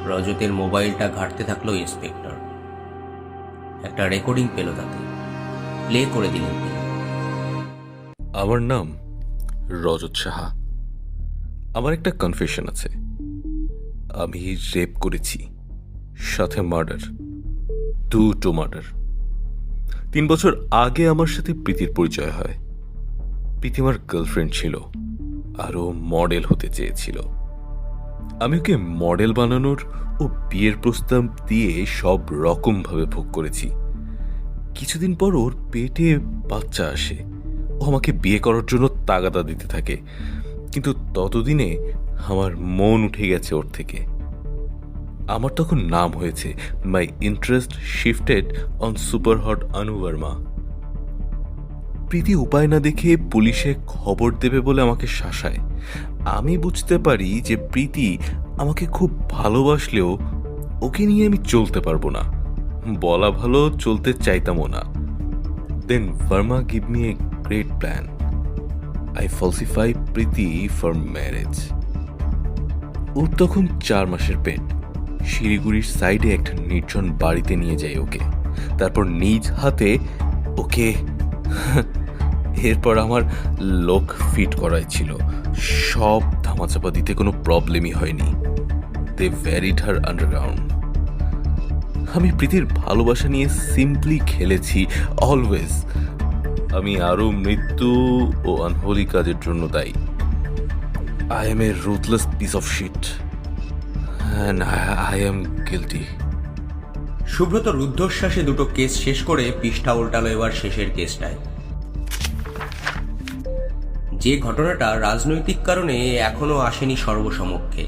রজতের মোবাইলটা ঘাঁটতে থাকলো ইন্সপেক্টর। একটা রেকর্ডিং পেল, তাতে প্লে করে দিলেন তিনি। আমার নাম রজত সাহা। আমার একটা কনফেশন আছে। আমি রেপ করেছি, সাথে মার্ডার, দুটো মার্ডার। 3 বছর আগে আমার সাথে প্রীতির পরিচয় হয়। প্রীতি আমার গার্লফ্রেন্ড ছিল, আরও মডেল হতে চেয়েছিল। আমি ওকে মডেল বানানোর ও বিয়ের প্রস্তাব দিয়ে সব রকমভাবে ভোগ করেছি। কিছুদিন পর ওর পেটে বাচ্চা আসে। ও আমাকে বিয়ে করার জন্য তাগাদা দিতে থাকে, কিন্তু ততদিনে আমার মন উঠে গেছে ওর থেকে। আমার তখন নাম হয়েছে, মাই interest shifted on super hot আনু বর্মা। প্রীতি উপায় না দেখে পুলিশে খবর দেবে বলে আমাকে শাসায়। আমি বুঝতে পারি যে প্রীতি আমাকে খুব ভালোবাসলেও ওকে নিয়ে আমি চলতে পারবো না, বলা ভালো চলতে চাইতামও না। Then Verma give me a great plan. I falsify Preeti for marriage. ওর তখন 4 মাসের পেট। শিলিগুড়ির সাইডে একটা নির্জন বাড়িতে নিয়ে যাই ওকে, তারপর নিজ হাতে ওকে এরপর আমার লোক ফিট করাই ছিল। সব ধামাচাপা দিতে কোনো প্রবলেমই হয়নি। দে ভ্যারিড হার আন্ডারগ্রাউন্ড। আমি প্রীতির ভালোবাসা নিয়ে সিম্পলি খেলেছি অলওয়েজ। আমি আরো মৃত্যু ও আনহোলি কাজের জন্য দায়ী। I am a ruthless piece of shit and I am guilty. Subrata রুদ্ধশ্বাসে দুটো কেস শেষ করে পৃষ্ঠা উল্টালো এবার শেষের কেসটায়। যে ঘটনাটা রাজনৈতিক কারণে এখনো আসেনি সর্বসমক্ষে।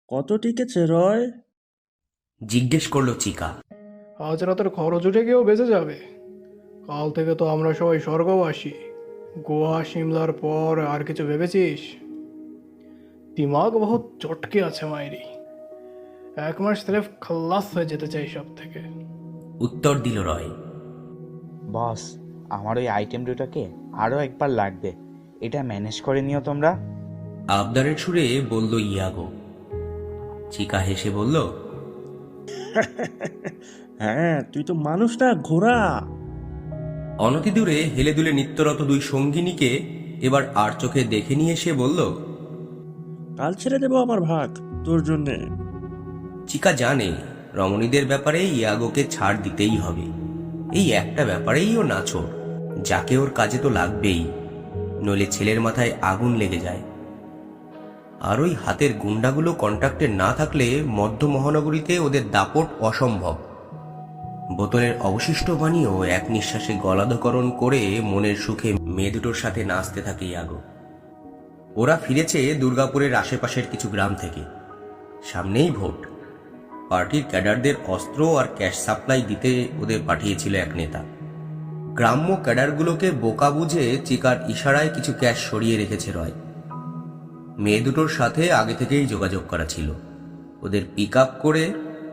কত টিকেছে রয়? জিজ্ঞেস করলো চিকা। আজ রাতের খরচ উঠে গিয়েও বেঁচে যাবে। কাল থেকে তো আমরা সবাই স্বর্গবাসী। গোয়া সিমলার পর আর কিছু ভেবেছিস? দিমাগ বহুত চটকে আছে মায়েরি। 1 মাস সিরেফ খাল্লাস হয়ে যেতে চাই সব থেকে। উত্তর দিল রয়। বস, আমার ওই আইটেম দুটাকে আরও একবার লাগবে। এটা ম্যানেজ করে নিও তোমরা। আবদারের সুরে বলল ইয়াগো। চিকা হেসে বলল, হ্যাঁ, তুই তো মানুষ না ঘোড়া। অনতি দূরে হেলে দুলে নিত্যরত দুই সঙ্গিনীকে এবার আর চোখে দেখে নিয়ে সে বলল, কাল ছেড়ে দেবো আমার ভাগ তোর জন্যে। চিকা জানে রমণীদের ব্যাপারে ইয়াগোকে ছাড় দিতেই হবে। এই একটা ব্যাপারেই ও নাছোড়, যাকে ওর কাজে তো লাগবেই, নইলে ছেলের মাথায় আগুন লেগে যায়। আর ওই হাতের গুন্ডাগুলো কন্ট্রাক্টে না থাকলে মধ্য মহানগরীতে ওদের দাপট অসম্ভব। বোতলের অবশিষ্ট পানীয় এক নিঃশ্বাসে গলাধকরণ করে মনের সুখে মেয়ে দুটোর সাথে নাচতে থাকে ইয়াগো। ওরা ফিরেছে দুর্গাপুরের আশেপাশের কিছু গ্রাম থেকে। সামনেই ভোট। পার্টির ক্যাডারদের অস্ত্র আর ক্যাশ সাপ্লাই দিতে ওদের পাঠিয়েছিল এক নেতা। গ্রাম্য ক্যাডারগুলোকে বোকা বুঝে চিকার ইশারায় কিছু ক্যাশ সরিয়ে রেখেছে রয়। মেয়ে দুটোর সাথে আগে থেকেই যোগাযোগ করা ছিল। ওদের পিক আপ করে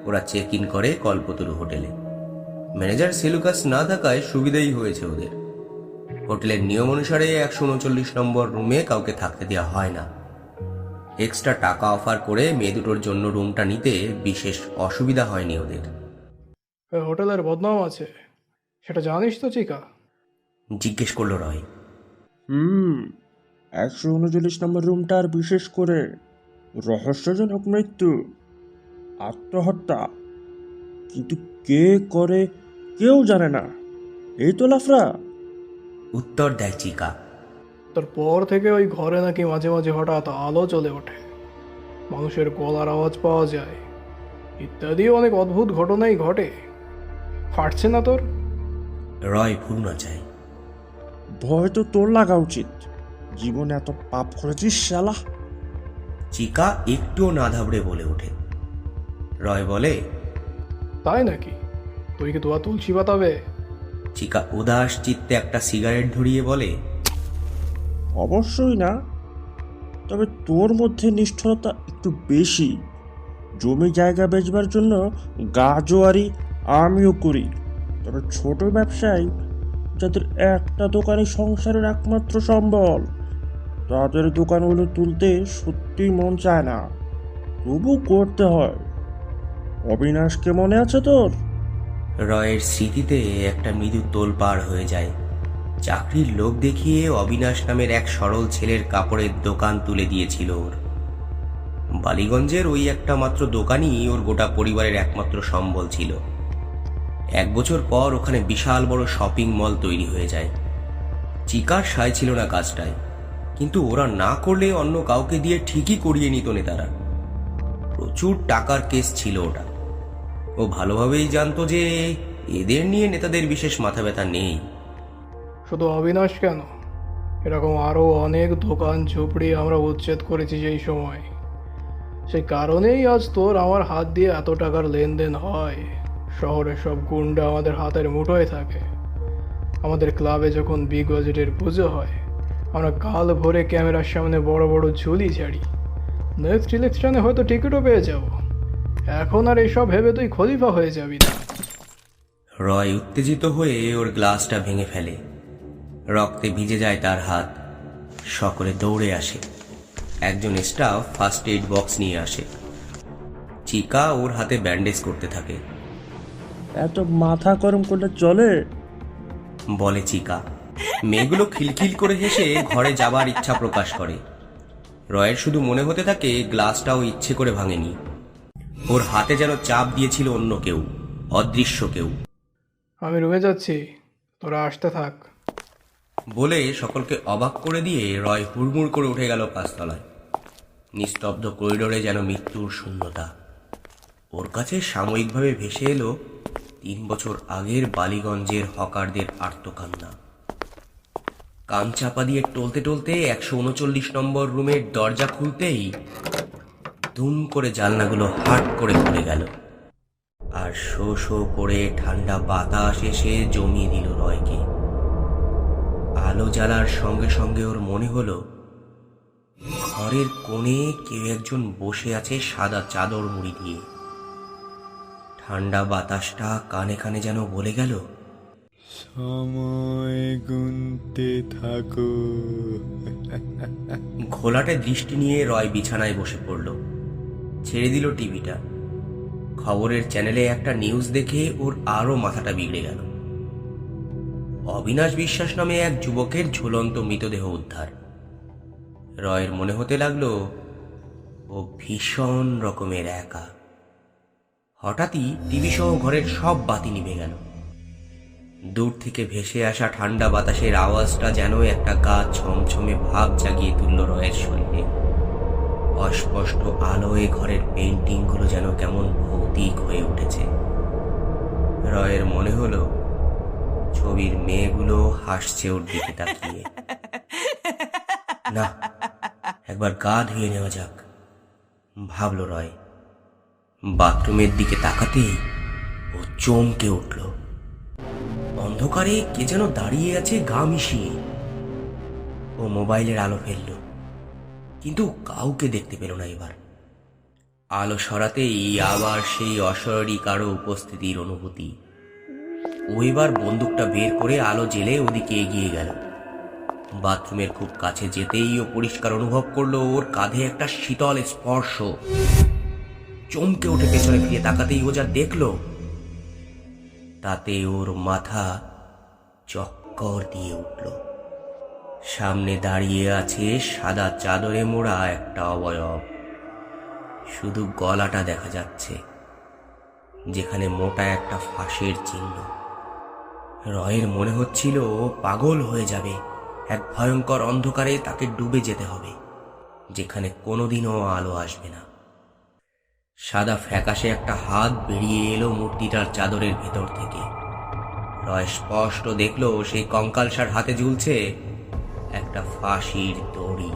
ওরা চেক ইন করে কল্পতরু হোটেলে। ম্যানেজার সেলুকাস না থাকায় সুবিধাই হয়েছে ওদের। হোটেলের নিয়ম অনুসারে 139 নম্বর রুমে কাউকে থাকতে দেওয়া হয় না। এক্সট্রা টাকা অফার করে মেয়ে দুটোর জন্য রুমটা নিতে বিশেষ অসুবিধা হয়নি ওদের। হোটেলের বদনাম আছে, সেটা জানিস তো চিকা? জিজ্ঞেস করলো রয়। 139 নম্বর রুমটার বিশেষ করে রহস্যজনক মৃত্যু, আত্মহত্যা, কিন্তু কে করে কেউ জানে না, এই তো লাফরা। উত্তর দেয় চিকা। তারপর থেকে ওই ঘরে নাকি মাঝে মাঝে হঠাৎ আলো জ্বলে ওঠে, মানুষের গলার আওয়াজ পাওয়া যায়, ইত্যাদি অনেক অদ্ভুত ঘটনাই ঘটে। ফাটছে না তোর? রয় ভুরু নাচায়। ভয় তো তোর লাগা উচিত, জীবনে এত পাপ করেছিস শালা। চিকা একটুও না ধাবড়ে বলে ওঠে। রয় বলে, তাই নাকি? তুই কি তোয়া তুলসী পাতাবে? চিকা উদাস চিত্তে একটা সিগারেট ধরিয়ে বলে, অবশ্যই না, তবে তোর মধ্যে নিষ্ঠুরতা একটু বেশি। জমি জায়গা বেচবার জন্য গাজোয়ারি আমিও করি, তবে ছোট ব্যবসায়ী যাদের একটা দোকানই সংসারের একমাত্র সম্বল, তাদের দোকানগুলো তুলতে সত্যিই মন চায় না, তবু করতে হয়। অবিনাশকে মনে আছে তোর? রয়ের স্মৃতিতে একটা মৃদু তোলপাড় হয়ে যায়। চাকরির লোক দেখিয়ে অবিনাশ নামের এক সরল ছেলের কাপড়ের দোকান তুলে দিয়েছিল ওর। বালিগঞ্জের ওই একটা মাত্র দোকানই ওর গোটা পরিবারের একমাত্র সম্বল ছিল। 1 বছর পর ওখানে বিশাল বড় শপিং মল তৈরি হয়ে যায়। চিকার সায় ছিল না কাজটায়, কিন্তু ওরা না করলে অন্য কাউকে দিয়ে ঠিকই করিয়ে নিত নেতারা। প্রচুর টাকার কেস ছিল ওটা। ও ভালোভাবেই জানতো যে এদের নিয়ে নেতাদের বিশেষ মাথা ব্যথা নেই। শুধু অবিনাশ কেন, এরকম আরও অনেক দোকান ঝুপড়ি আমরা উচ্ছেদ করেছি সেই সময়। সেই কারণেই আজ তোর আমার হাত দিয়ে এত টাকার লেনদেন হয়। শহরের সব গুন্ডা আমাদের হাতের মুঠোয় থাকে। আমাদের ক্লাবে যখন বিগ বাজেটের পুজো হয়, আমরা কাল ভোরে ক্যামেরার সামনে বড় বড় ঝুলি ঝাড়ি। নেক্সট ইলেকশনে হয়তো টিকিটও পেয়ে যাব। এখন আর এসব ভেবে তুই খলিফা হয়ে যাবি না। রয় উত্তেজিত হয়ে ওর গ্লাসটা ভেঙে ফেলে। রক্তে ভিজে যায় তার হাত। সকলে দৌড়ে আসে। একজন স্টাফ ফার্স্ট এইড বক্স নিয়ে আসে। চিকা ওর হাতে ব্যান্ডেজ করতে থাকে। এত মাথা গরম করলে চলে? বলে চিকা। মেয়েগুলো খিলখিল করে হেসে ঘরে যাবার ইচ্ছা প্রকাশ করে। রয়ের শুধু মনে হতে থাকে গ্লাসটাও ইচ্ছে করে ভাঙেনি। ওর হাতে যেন চাপ দিয়েছিল অন্য কেউ, অদৃশ্য কেউ। আমি রুমে যাচ্ছি, তোরা আসতে থাক। বলে সকলকে অবাক করে দিয়ে রয় হুড়মুড় করে উঠে গেল 5 তলায়। নিস্তব্ধ করিডোরে যেন মৃত্যুর শূন্যতা। ওর কাছে সাময়িকভাবে ভেসে এলো 3 বছর আগের বালিগঞ্জের হকারদের আর্তকান্না। কান চাপা দিয়ে টলতে টলতে 139 নম্বর রুমের দরজা খুলতেই দুম করে জানলাগুলো হাট করে খুলে গেল, আর শো শো করে ঠান্ডা বাতাস এসে জমিয়ে দিল রয়কে। আলো জ্বালার সঙ্গে সঙ্গে ওর মনে হলো ঘরের কোণে কেউ একজন বসে আছে সাদা চাদর মুড়ি দিয়ে। ঠান্ডা বাতাসটা কানে কানে যেন বলে গেল, সময় গুনতে থাকো। ঘোলাটে দৃষ্টি নিয়ে রয় বিছানায় বসে পড়ল। ছেড়ে দিল টিভিটা। খবরের চ্যানেলে একটা নিউজ দেখে ওর আরো মাথাটা বিগড়ে গেল। অবিনাশ বিশ্বাস নামে এক যুবকের ঝুলন্ত মৃতদেহ উদ্ধার। রয়ের মনে হতে লাগলো ও ভীষণ রকমের একা। হঠাৎই টিভি সহ ঘরের সব বাতি নিভে গেল। দূর থেকে ভেসে আসা ঠান্ডা বাতাসের আওয়াজটা যেন একটা গা ছমছমে ভাব জাগিয়ে তুলল রয়ের শরীরে। অস্পষ্ট আলোয় ঘরের পেন্টিংগুলো যেন কেমন ভৌতিক হয়ে উঠেছে। রয়ের মনে হলো ছবির মেয়েগুলো হাসছে ওর দিকে তাকিয়ে। না, একবার গা ধুয়ে নেওয়া যাক, ভাবল রয়। বাথরুমের দিকে তাকাতেই ও চমকে উঠল। অন্ধকারে কে যেন দাঁড়িয়ে আছে গা মিশিয়ে। ও মোবাইলের আলো ফেলল, কিন্তু কাউকে দেখতে পেল না। এবার আলো সরাতেই আবার সেই অশরীরী কারো উপস্থিতির অনুভূতি। ও এবার বন্দুকটা বের করে আলো জেলে ওদিকে এগিয়ে গেল। বাথরুমের খুব কাছে যেতেই ও পরিষ্কার অনুভব করলো ওর কাঁধে একটা শীতল স্পর্শ। চমকে উঠে পেছনে ফিরে তাকাতেই ও যা দেখল, তাতে ওর মাথা চক্কর দিয়ে উঠল। সামনে দাঁড়িয়ে আছে সাদা চাদরে মোড়া একটা অবয়ব। শুধু গলাটা দেখা যাচ্ছে, যেখানে মোটা একটা ফাঁসের চিহ্ন। রয়ের মনে হচ্ছিল ও পাগল হয়ে যাবে। এক ভয়ঙ্কর অন্ধকারে তাকে ডুবে যেতে হবে, যেখানে কোনোদিনও আলো আসবে না। সাদা ফ্যাকাশে একটা হাত বেরিয়ে এলো মূর্তিটার চাদরের ভেতর থেকে। রয় স্পষ্ট দেখলো সেই কঙ্কালসার হাতে ঝুলছে একটা ফাঁসির দড়ি।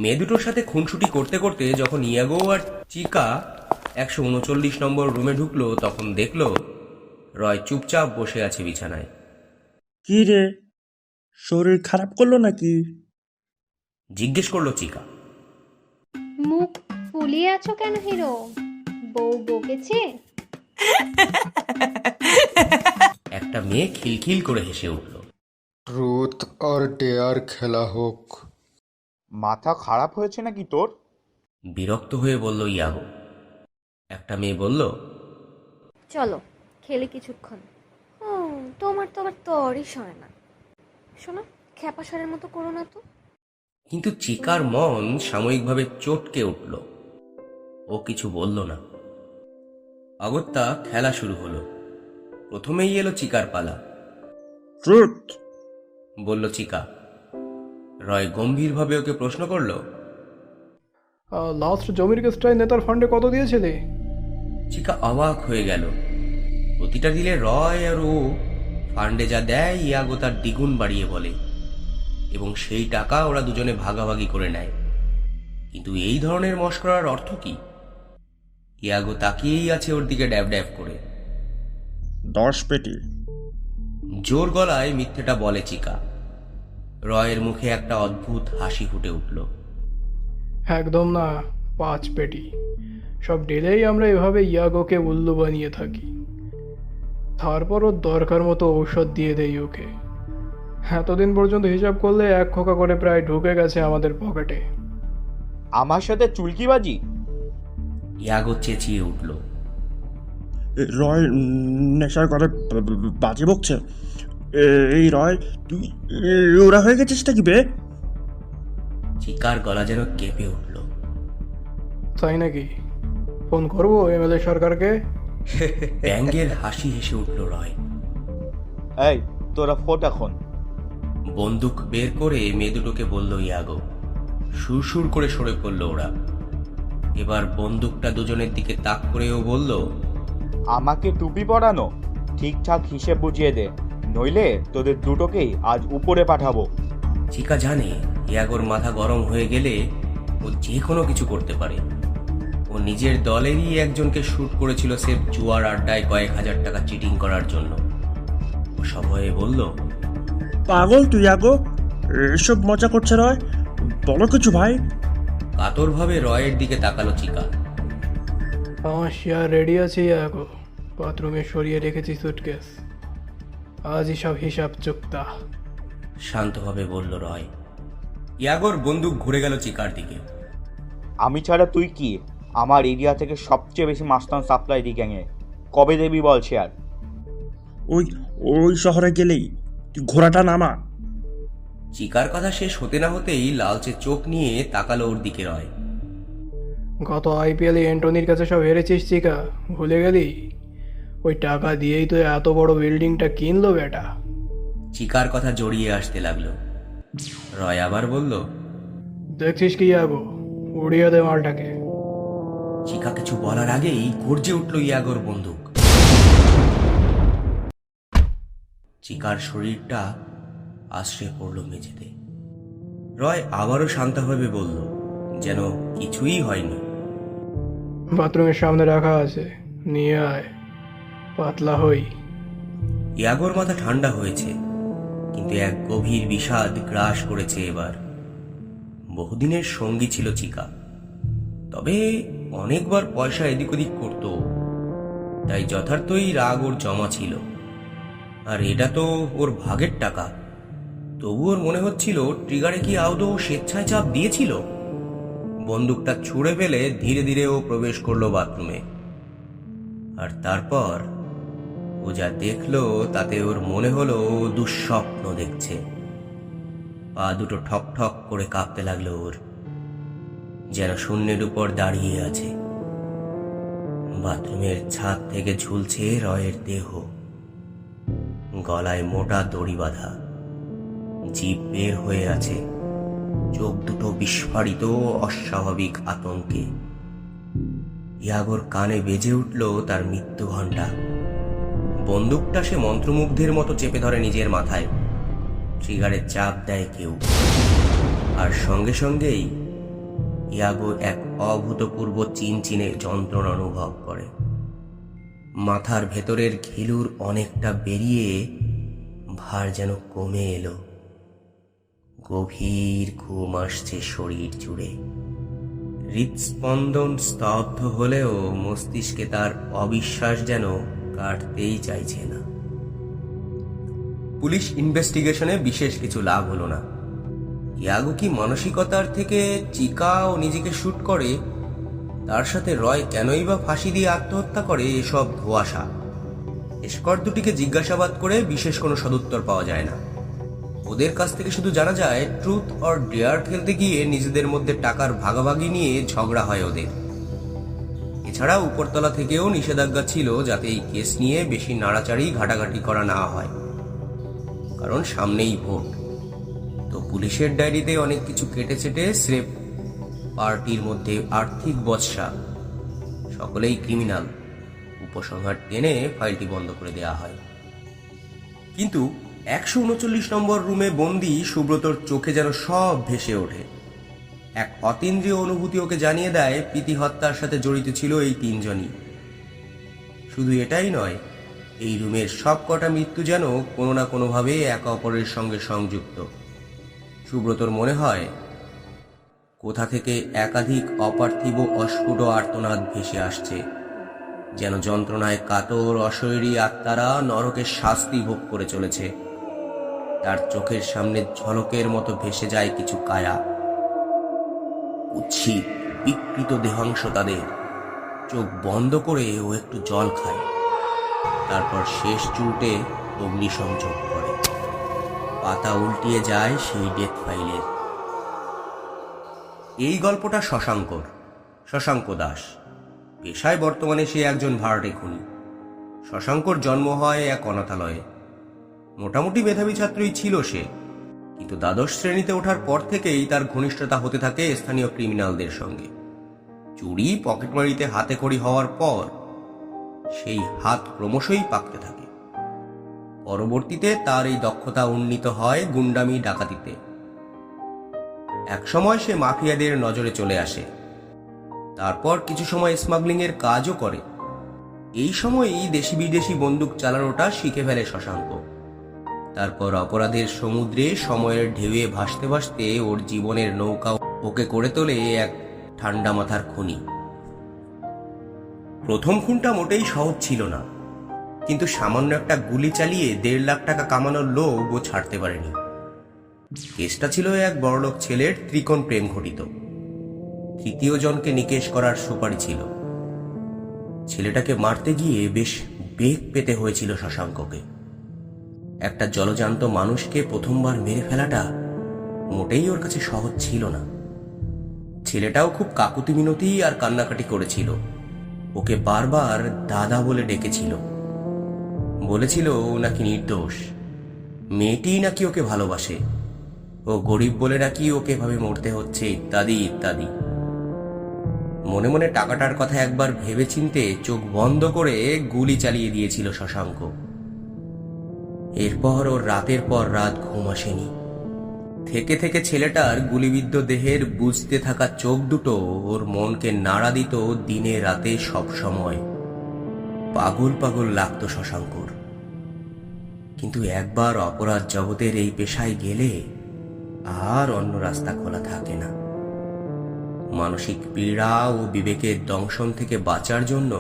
মেয়ে দুটোর সাথে খুনসুটি করতে করতে যখন ইয়াগো আর চিকা 139 নম্বর রুমে ঢুকলো, তখন দেখলো রয় চুপচাপ বসে আছে বিছানায়। কি রে, শরীর খারাপ করলো নাকি? জিজ্ঞেস করলো চিকা। মুখ ফুলিয়ে আছো কেন হিরো? বউ বকেছে? একটা মেয়ে খিলখিল করে হেসে উঠল। ট্রুথ অর ডেয়ার খেলা হোক। মাথা খারাপ হয়েছে নাকি তোর? বিরক্ত হয়ে বলল ইয়াগো। একটা মেয়ে বলল, চলো খেলে কিছুক্ষণ। ও তোমার তো আবার তরই সয় না। শোনো, খ্যাপাসারের মতো করো না তো। কিন্তু চিকার মন সাময়িকভাবে চটকে উঠল। ও কিছু বলল না। অগত্যা খেলা শুরু হলো। প্রথমেই এলো চিকার পালা। ট্রুথ, বলল চিকা। রয় গম্ভীরভাবে ওকে প্রশ্ন করলো। লাস্ট জমির কেসটায় নেতার ফান্ডে কত দিয়েছিলে? চিকা অবাক হয়ে গেল। প্রতিটা দিলে রয় আর ও ফান্ডে যা দেয় ইয়াগো তার দ্বিগুণ বাড়িয়ে বলে, এবং সেই টাকা ওরা দুজনে ভাগাভাগি করে নেয়। কিন্তু এই ধরনের মশকরার অর্থ কি? ইয়াগো তাকিয়েই আছে ওর দিকে ড্যাব ড্যাব করে। 10 পেটি। জোর গলায় মিথ্যেটা বলে চিকা। রয়ের মুখে একটা অদ্ভুত হাসি ফুটে উঠল। একদম না, 5 পেটি। সব ডিলেই আমরা এভাবে ইয়াগোকে উল্লু বানিয়ে থাকি। তারপর ওর দরকার মতো ঔষধ দিয়ে দেই ওকে। এতদিন পর্যন্ত হিসাব করলে 1 খোকা করে প্রায় ঢুকে গেছে আমাদের পকেটে। আমার সাথে চুলকিবাজি? ইয়াগো চেঁচিয়ে উঠল। রয় নেশার করে বাজে বকছে। এই রয়, তুই ওরা হয়ে গেছিস নাকি বে? চিকার গলা যেন কেঁপে উঠল। তাই নাকি? ফোন করবো এমএলএ সরকারকে? ব্যাঙ্গের হাসি হেসে উঠল রয়। এই তোরা ফোট এখন। বন্দুক বের করে মেয়ে দুটোকে বলল ইয়াগো। সুরসুর করে সরে পড়ল ওরা। এবার বন্দুকটা দুজনের দিকে তাক করেও বলল, আমাকে টুপি পরানো? ঠিকঠাক হিসেব বুঝিয়ে দে, নইলে তোদের দুটোকেই আজ উপরে পাঠাবো। চিকা জানে ইয়াগোর মাথা গরম হয়ে গেলে ও যে কোনো কিছু করতে পারে। ও নিজের দলেরই একজনকে শুট করেছিল সে জুয়ার আড্ডায় কয়েক হাজার টাকা চিটিং করার জন্য। ও সভয়ে বলল, পাগল তুই আগো, এসব মজা করছে রয়, বলো কিছু ভাই। কাতরভাবে রয়ের দিকে তাকালো চিকা। আমার শেয়ার রেডি আছে ইয়াগো। বাথরুমে সরিয়ে রেখেছি সুটকেস। আজই সব হিসাব চুক্তা। শান্তভাবে বলল রয়। ইয়াগোর বন্দুক ঘুরে গেল চিকার দিকে। আমি ছাড়া তুই কি আমার এরিয়া থেকে সবচেয়ে বেশি মাস্তান সাপ্লাই দি গ্যাংয়ে? কবে দেবি বল শেয়ার? ওই ওই শহরে গেলেই তুই ঘোড়াটা নামা। চিকার কথা শেষ হতে না হতেই লালচে চোখ নিয়ে তাকালো ওর দিকে রয়। গত আইপিএলে অ্যান্টনির কাছে সব হেরেছিস চিকা, ভুলে গেলি? ওই টাকা দিয়েই তো এত বড় বিল্ডিংটা কিনলো বেটা। চিকার কথা জড়িয়ে আসতে লাগলো। রয় আবার বলল, দেখছিস কি ইয়াগো, উড়িয়ে দে মালটাকে। চিকা কিছু বলার আগেই গর্জে উঠল ইয়াগোর বন্দুক। চিকার শরীরটা আশ্রয় পড়ল মেঝেতে। রয় আবারও শান্তভাবে বলল, যেন কিছুই হয়নি, বাথরুমের সামনে রাখা আছে, নিয়ে আয়, পাতলা হই। ইয়াগোর মাথা ঠান্ডা হয়েছে, কিন্তু এক গভীর বিষাদ গ্রাস করেছে এবার। বহুদিনের সঙ্গী ছিল চিকা, তবে অনেকবার পয়সা এদিক ওদিক করত, তাই যথার্থই রাগ ওর জমা ছিল। আর এটা তো ওর ভাগের টাকা। তবু ওর মনে হচ্ছিল ট্রিগারে কি আদৌ স্বেচ্ছায় চাপ দিয়েছিল। বন্দুকটা ছুঁড়ে ফেলে ধীরে ধীরে ও প্রবেশ করলো বাথরুমে। আর তারপর ও যা দেখলো তাতে ওর মনে হলো দুঃস্বপ্ন দেখছে। পা দুটো ঠক ঠক করে কাঁপতে লাগলো ওর, যেন শূন্যের উপর দাঁড়িয়ে আছে। বাথরুমের ছাদ থেকে ঝুলছে রয়ের দেহ, গলায় মোটা দড়ি বাঁধা, জিভ বের হয়ে আছে, চোখ দুটো বিস্ফারিত অস্বাভাবিক আতঙ্কে। ইয়াগোর কানে বেজে উঠল তার মৃত্যু ঘণ্টা। বন্দুকটা সে মন্ত্রমুগ্ধের মতো চেপে ধরে নিজের মাথায়। ট্রিগারে চাপ দেয় কেউ, আর সঙ্গে সঙ্গেই ইয়াগো এক অভূতপূর্ব চিনচিনে যন্ত্রণা অনুভব করে। মাথার ভেতরের ঘিলুর অনেকটা বেরিয়ে ভার যেন কমে এলো। গভীর ঘুম আসছে শরীর জুড়ে। হৃদস্পন্দন স্তব্ধ হলেও মস্তিষ্কে তার অবিশ্বাস যেন কাটতেই চাইছে না। পুলিশ ইনভেস্টিগেশনে বিশেষ কিছু লাভ হলো না। ইয়াগো কি মানসিকতার থেকে চিকা ও নিজেকে শুট করে, তার সাথে রয় কেনই বা ফাঁসি দিয়ে আত্মহত্যা করে, এসব ধোঁয়াশা। এসকর দুটিকে জিজ্ঞাসাবাদ করে বিশেষ কোনো সদুত্তর পাওয়া যায় না। ওদের কাছ থেকে শুধু জানা যায় ট্রুথ অর ডেয়ার খেলতে গিয়ে নিজেদের মধ্যে টাকার ভাগাভাগি নিয়ে ঝগড়া হয় ওদের। এছাড়া উপরতলা থেকেও নিষেধাজ্ঞা ছিল যাতে এই কেস নিয়ে বেশি নাড়াচাড়ি ঘাটাঘাটি করা না হয়, কারণ সামনেই ভোট। তো পুলিশের ডায়েরিতে অনেক কিছু কেটে চেটে স্রেফ পার্টির মধ্যে আর্থিক বৎসা, সকলেই ক্রিমিনাল, উপসংহার টেনে ফাইলটি বন্ধ করে দেওয়া হয়। কিন্তু 139 নম্বর রুমে বন্দি সুব্রতর চোখে যেন সব ভেসে ওঠে। এক অতীন্দ্রিয় অনুভূতি ওকে জানিয়ে দেয় প্রীতি হত্যার সাথে জড়িত ছিল এই তিনজনই। শুধু এটাই নয়, এই রুমের সব কটা মৃত্যু যেন কোনো না কোনোভাবে একে অপরের সঙ্গে সংযুক্ত। সুব্রতর মনে হয় কোথা থেকে একাধিক অপার্থিব অস্ফুট আর্তনাদ ভেসে আসছে, যেন যন্ত্রণায় কাতর অশরীরী আত্মারা নরকের শাস্তি ভোগ করে চলেছে। তার চোখের সামনে ঝলকের মতো ভেসে যায় কিছু কায়া, উচ্ছিত বিকৃত দেহাংশ তাদের। চোখ বন্ধ করে ও একটু জল খায়, তারপর শেষ চুটে অগ্নিসংযোগ করে। পাতা উল্টিয়ে যায় সেই ডেথ ফাইলের। এই গল্পটা শশাঙ্ক দাস। পেশায় বর্তমানে সে একজন ভাড়াটে খুনি। শশাঙ্কর জন্ম হয় এক অনাথালয়ে। মোটামুটি মেধাবী ছাত্রই ছিল সে, কিন্তু দ্বাদশ শ্রেণীতে ওঠার পর থেকেই তার ঘনিষ্ঠতা হতে থাকে স্থানীয় ক্রিমিনালদের সঙ্গে। চুরি পকেটমারিতে হাতে খড়ি হওয়ার পর সেই হাত ক্রমশই পাকতে থাকে। পরবর্তীতে তার এই দক্ষতা উন্নীত হয় গুন্ডামি ডাকাতিতে। একসময় সে মাফিয়াদের নজরে চলে আসে, তারপর কিছু সময় স্মাগলিং এর কাজও করে। এই সময়ই দেশি বিদেশি বন্দুক চালানোটা শিখে ফেলে শশাঙ্ক। তারপর অপরাধের সমুদ্রে সময়ের ঢেউয়ে ভাসতে ভাসতে ওর জীবনের নৌকা ওকে করে তোলে এক ঠান্ডা মাথার খুনি। প্রথম খুনটা মোটেই সহজ ছিল না, কিন্তু সামান্য একটা গুলি চালিয়ে 1.5 লাখ টাকা কামানোর লোভ ও ছাড়তে পারেনি। কেসটা ছিল এক বড়লোক ছেলের ত্রিকোণ প্রেম ঘটিত। তৃতীয় জনকে নিকেশ করার সুপারি ছিল। ছেলেটাকে মারতে গিয়ে বেশ বেগ পেতে হয়েছিল শশাঙ্ককে। একটা জলজান্ত মানুষকে প্রথমবার মেরে ফেলাটা মোটেই ওর কাছে সহজ ছিল না। ছেলেটাও খুব কাকুতি মিনতি আর কান্নাকাটি করেছিল। ওকে বারবার দাদা বলে ডেকেছিল। বলেছিল ও নাকি নির্দোষ, মেয়েটি নাকি ওকে ভালোবাসে, ও গরিব বলে নাকি ওকে এভাবে মরতে হচ্ছে, ইত্যাদি ইত্যাদি। মনে মনে টাকাটার কথা একবার ভেবেচিন্তে চোখ বন্ধ করে গুলি চালিয়ে দিয়েছিল শশাঙ্ক। এরপর ওর রাতের পর রাত ঘুম আসেনি। থেকে থেকে ছেলেটার গুলিবিদ্ধ দেহের বুঝতে থাকা চোখ দুটো ওর মনকে নাড়া দিত দিনে রাতে সব সময়। পাগল পাগল লাগত শশাঙ্কর। কিন্তু একবার অপরাধ জগতের এই পেশায় গেলে আর অন্য রাস্তা খোলা থাকে না। মানসিক পীড়া ও বিবেকের দংশন থেকে বাঁচার জন্য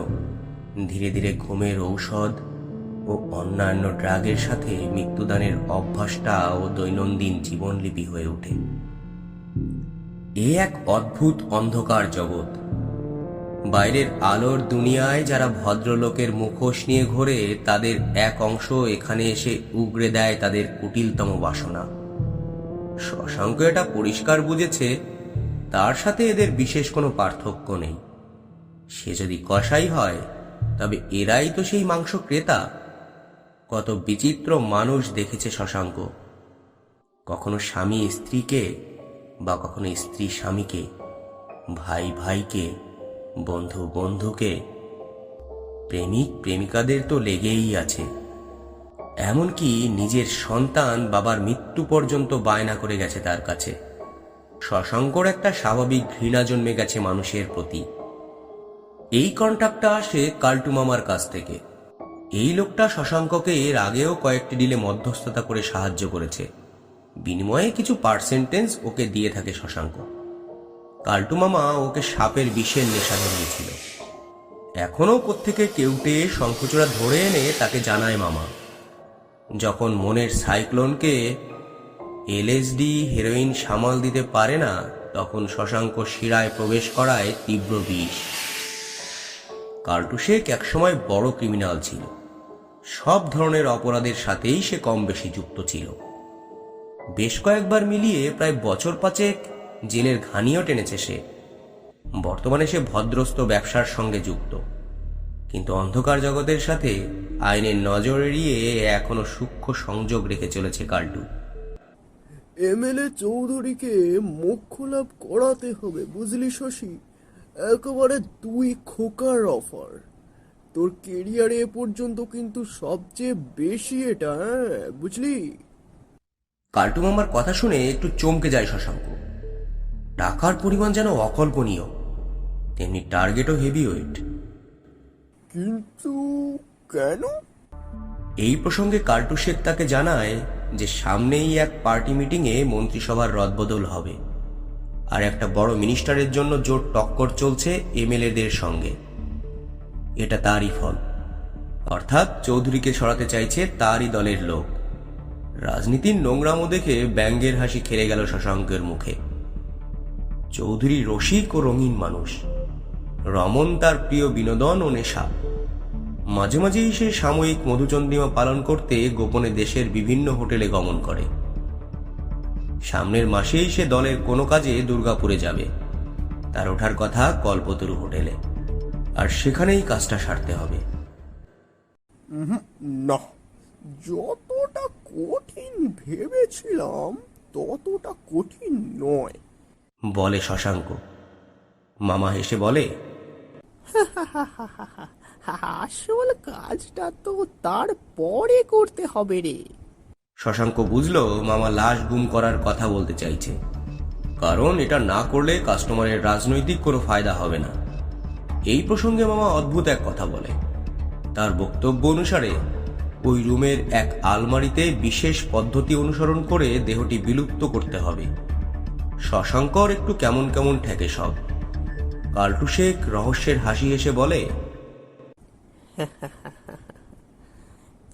ধীরে ধীরে ঘুমের ঔষধ ও অন্যান্য ড্রাগের সাথে মৃত্যুদানের অভ্যাসটা ও দৈনন্দিন জীবনলিপি হয়ে ওঠে। এ এক অদ্ভুত অন্ধকার জগৎ। বাইরের আলোর দুনিয়ায় যারা ভদ্রলোকের মুখোশ নিয়ে ঘোরে, তাদের এক অংশ এখানে এসে উগরে দেয় তাদের কুটিলতম বাসনা। শশাঙ্ক এটা পরিষ্কার বুঝেছে, তার সাথে এদের বিশেষ কোনো পার্থক্য নেই। সে যদি কসাই হয় তবে এরাই তো সেই মাংস ক্রেতা। কত বিচিত্র মানুষ দেখেছে শশাঙ্ক, কখনো স্বামী স্ত্রীকে, বা কখনো স্ত্রী স্বামীকে, ভাই ভাইকে, বন্ধু বন্ধুকে। প্রেমিক প্রেমিকাদের তো লেগেই আছে। এমনকি নিজের সন্তান বাবার মৃত্যু পর্যন্ত বায়না করে গেছে তার কাছে। শশাঙ্কর একটা স্বাভাবিক ঘৃণা জন্মে গেছে মানুষের প্রতি। এই কন্ট্রাক্টটা আসে কাল্টু মামার কাছ থেকে। এই লোকটা শশাঙ্ককে এর আগেও কয়েকটি ডিলে মধ্যস্থতা করে সাহায্য করেছে। বিনিময়ে কিছু পার্সেন্টেজ ওকে দিয়ে থাকে শশাঙ্ক। কাল্টু মামা ওকে সাপের বিষের নেশা ধরিয়েছিল। এখনো কোত্থেকে কেউটে শঙ্খচূড়া ধরে এনে তাকে জানায় মামা। যখন মনের সাইক্লোনকে এলএসডি হেরোইন সামাল দিতে পারে না, তখন শশাঙ্ক শিরায় প্রবেশ করায় তীব্র বিষ। কাল্টু শেখ একসময় বড় ক্রিমিনাল ছিল। সব ধরনের অপরাধের সাথেই সে কম বেশি যুক্ত ছিল। বেশ কয়েকবার মিলিয়ে প্রায় বছর 5 জেলের ঘানিও টেনেছে সে। বর্তমানে সে ভদ্রস্থ ব্যবসার সঙ্গে যুক্ত, কিন্তু অন্ধকার জগতের সাথে আইনের নজর এড়িয়ে এখনো সূক্ষ্ম সংযোগ রেখে চলেছে কাল্টু। এমএলএ চৌধুরীকে মোক্ষ লাভ করাতে হবে, বুঝলি শশী? একেবারে 2 খোকার অফার। তোর কেরিয়ারে এ পর্যন্ত কিন্তু সবচেয়ে বেশি এটা, বুঝলি? কাল্টু মামার কথা শুনে একটু চমকে যায় শশাঙ্ক। টাকার পরিমাণ যেন অকল্পনীয়, তেমনি টার্গেটও হেভিওয়েট। কিন্তু কেন? এই প্রসঙ্গে কাল্টু শেখ তাকে জানায় যে সামনেই এক পার্টি মিটিংয়ে মন্ত্রিসভার রদবদল হবে, আর একটা বড় মিনিস্টারের জন্য জোর টক্কর চলছে এমএলএদের সঙ্গে। এটা তারই ফল, অর্থাৎ চৌধুরীকে সরাতে চাইছে তারই দলের লোক। রাজনীতির নোংরামো দেখে ব্যঙ্গের হাসি খেলে গেল শশাঙ্কের মুখে। চৌধুরী রসিক ও রঙিন মানুষ। রমন তার প্রিয় বিনোদন ও নেশা। মাঝে মাঝেই সে সাময়িক মধুচন্দ্রিমা পালন করতে গোপনে দেশের বিভিন্ন হোটেলে গমন করে। সামনের মাসেই সে দলের কোনো কাজে দুর্গাপুরে যাবে। তার ওঠার কথা কল্পতরু হোটেলে, আর সেখানেই কাজটা সারতে হবে। না, যতটা কঠিন ভেবেছিলাম ততটা কঠিন নয়, বলে শশাঙ্ক। মামা হেসে বলে, আসল কাজটা তো তারপরে করতে হবে রে। শশাঙ্ক বুঝলো মামা লাশ গুম করার কথা বলতে চাইছে, কারণ এটা না করলে কাস্টমারের রাজনৈতিক কোনো ফায়দা হবে না। এই প্রসঙ্গে মামা অদ্ভুত এক কথা বলে। তার বক্তব্য অনুসারে ওই রুমের এক আলমারিতে বিশেষ পদ্ধতি অনুসরণ করে দেহটি বিলুপ্ত করতে হবে। শশাঙ্কর একটু কেমন কেমন ঠেকে সব। কাল্টু শেখ রহস্যের হাসি হেসে বলে,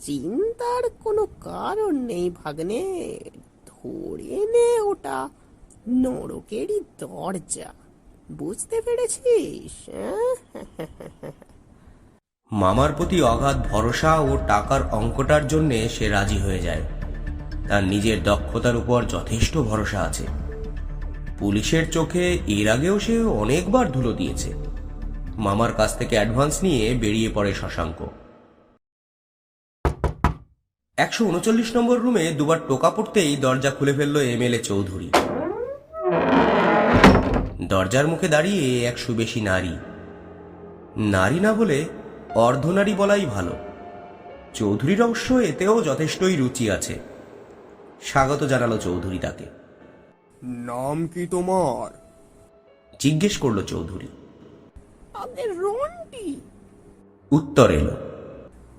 চিন্তার কোনো কারণ নেই ভাগ্নে, ধরে নে ওটা নরকেরই দরজা। বুঝতে পেরেছিস? মামার প্রতি অগাধ ভরসা ও টাকার অঙ্কটার জন্যে সে রাজি হয়ে যায়। তার নিজের দক্ষতার উপর যথেষ্ট ভরসা আছে। পুলিশের চোখে এর আগেও সে অনেকবার ধুলো দিয়েছে। মামার কাছ থেকে অ্যাডভান্স নিয়ে বেরিয়ে পড়ে শশাঙ্ক। 139 নম্বর রুমে দুবার টোকা পড়তেই দরজা খুলে ফেলল এমএলএ চৌধুরী। দরজার মুখে দাঁড়িয়ে এক সুবেশী নারী। নারী না বলে অর্ধনারী বলাই ভালো। চৌধুরীর অবশ্য এতেও যথেষ্টই রুচি আছে। স্বাগত জানালো চৌধুরী তাকে। নাম কি তোমার? জিজ্ঞেস করলো চৌধুরী। আমাদের রন্টি। উত্তর এলো।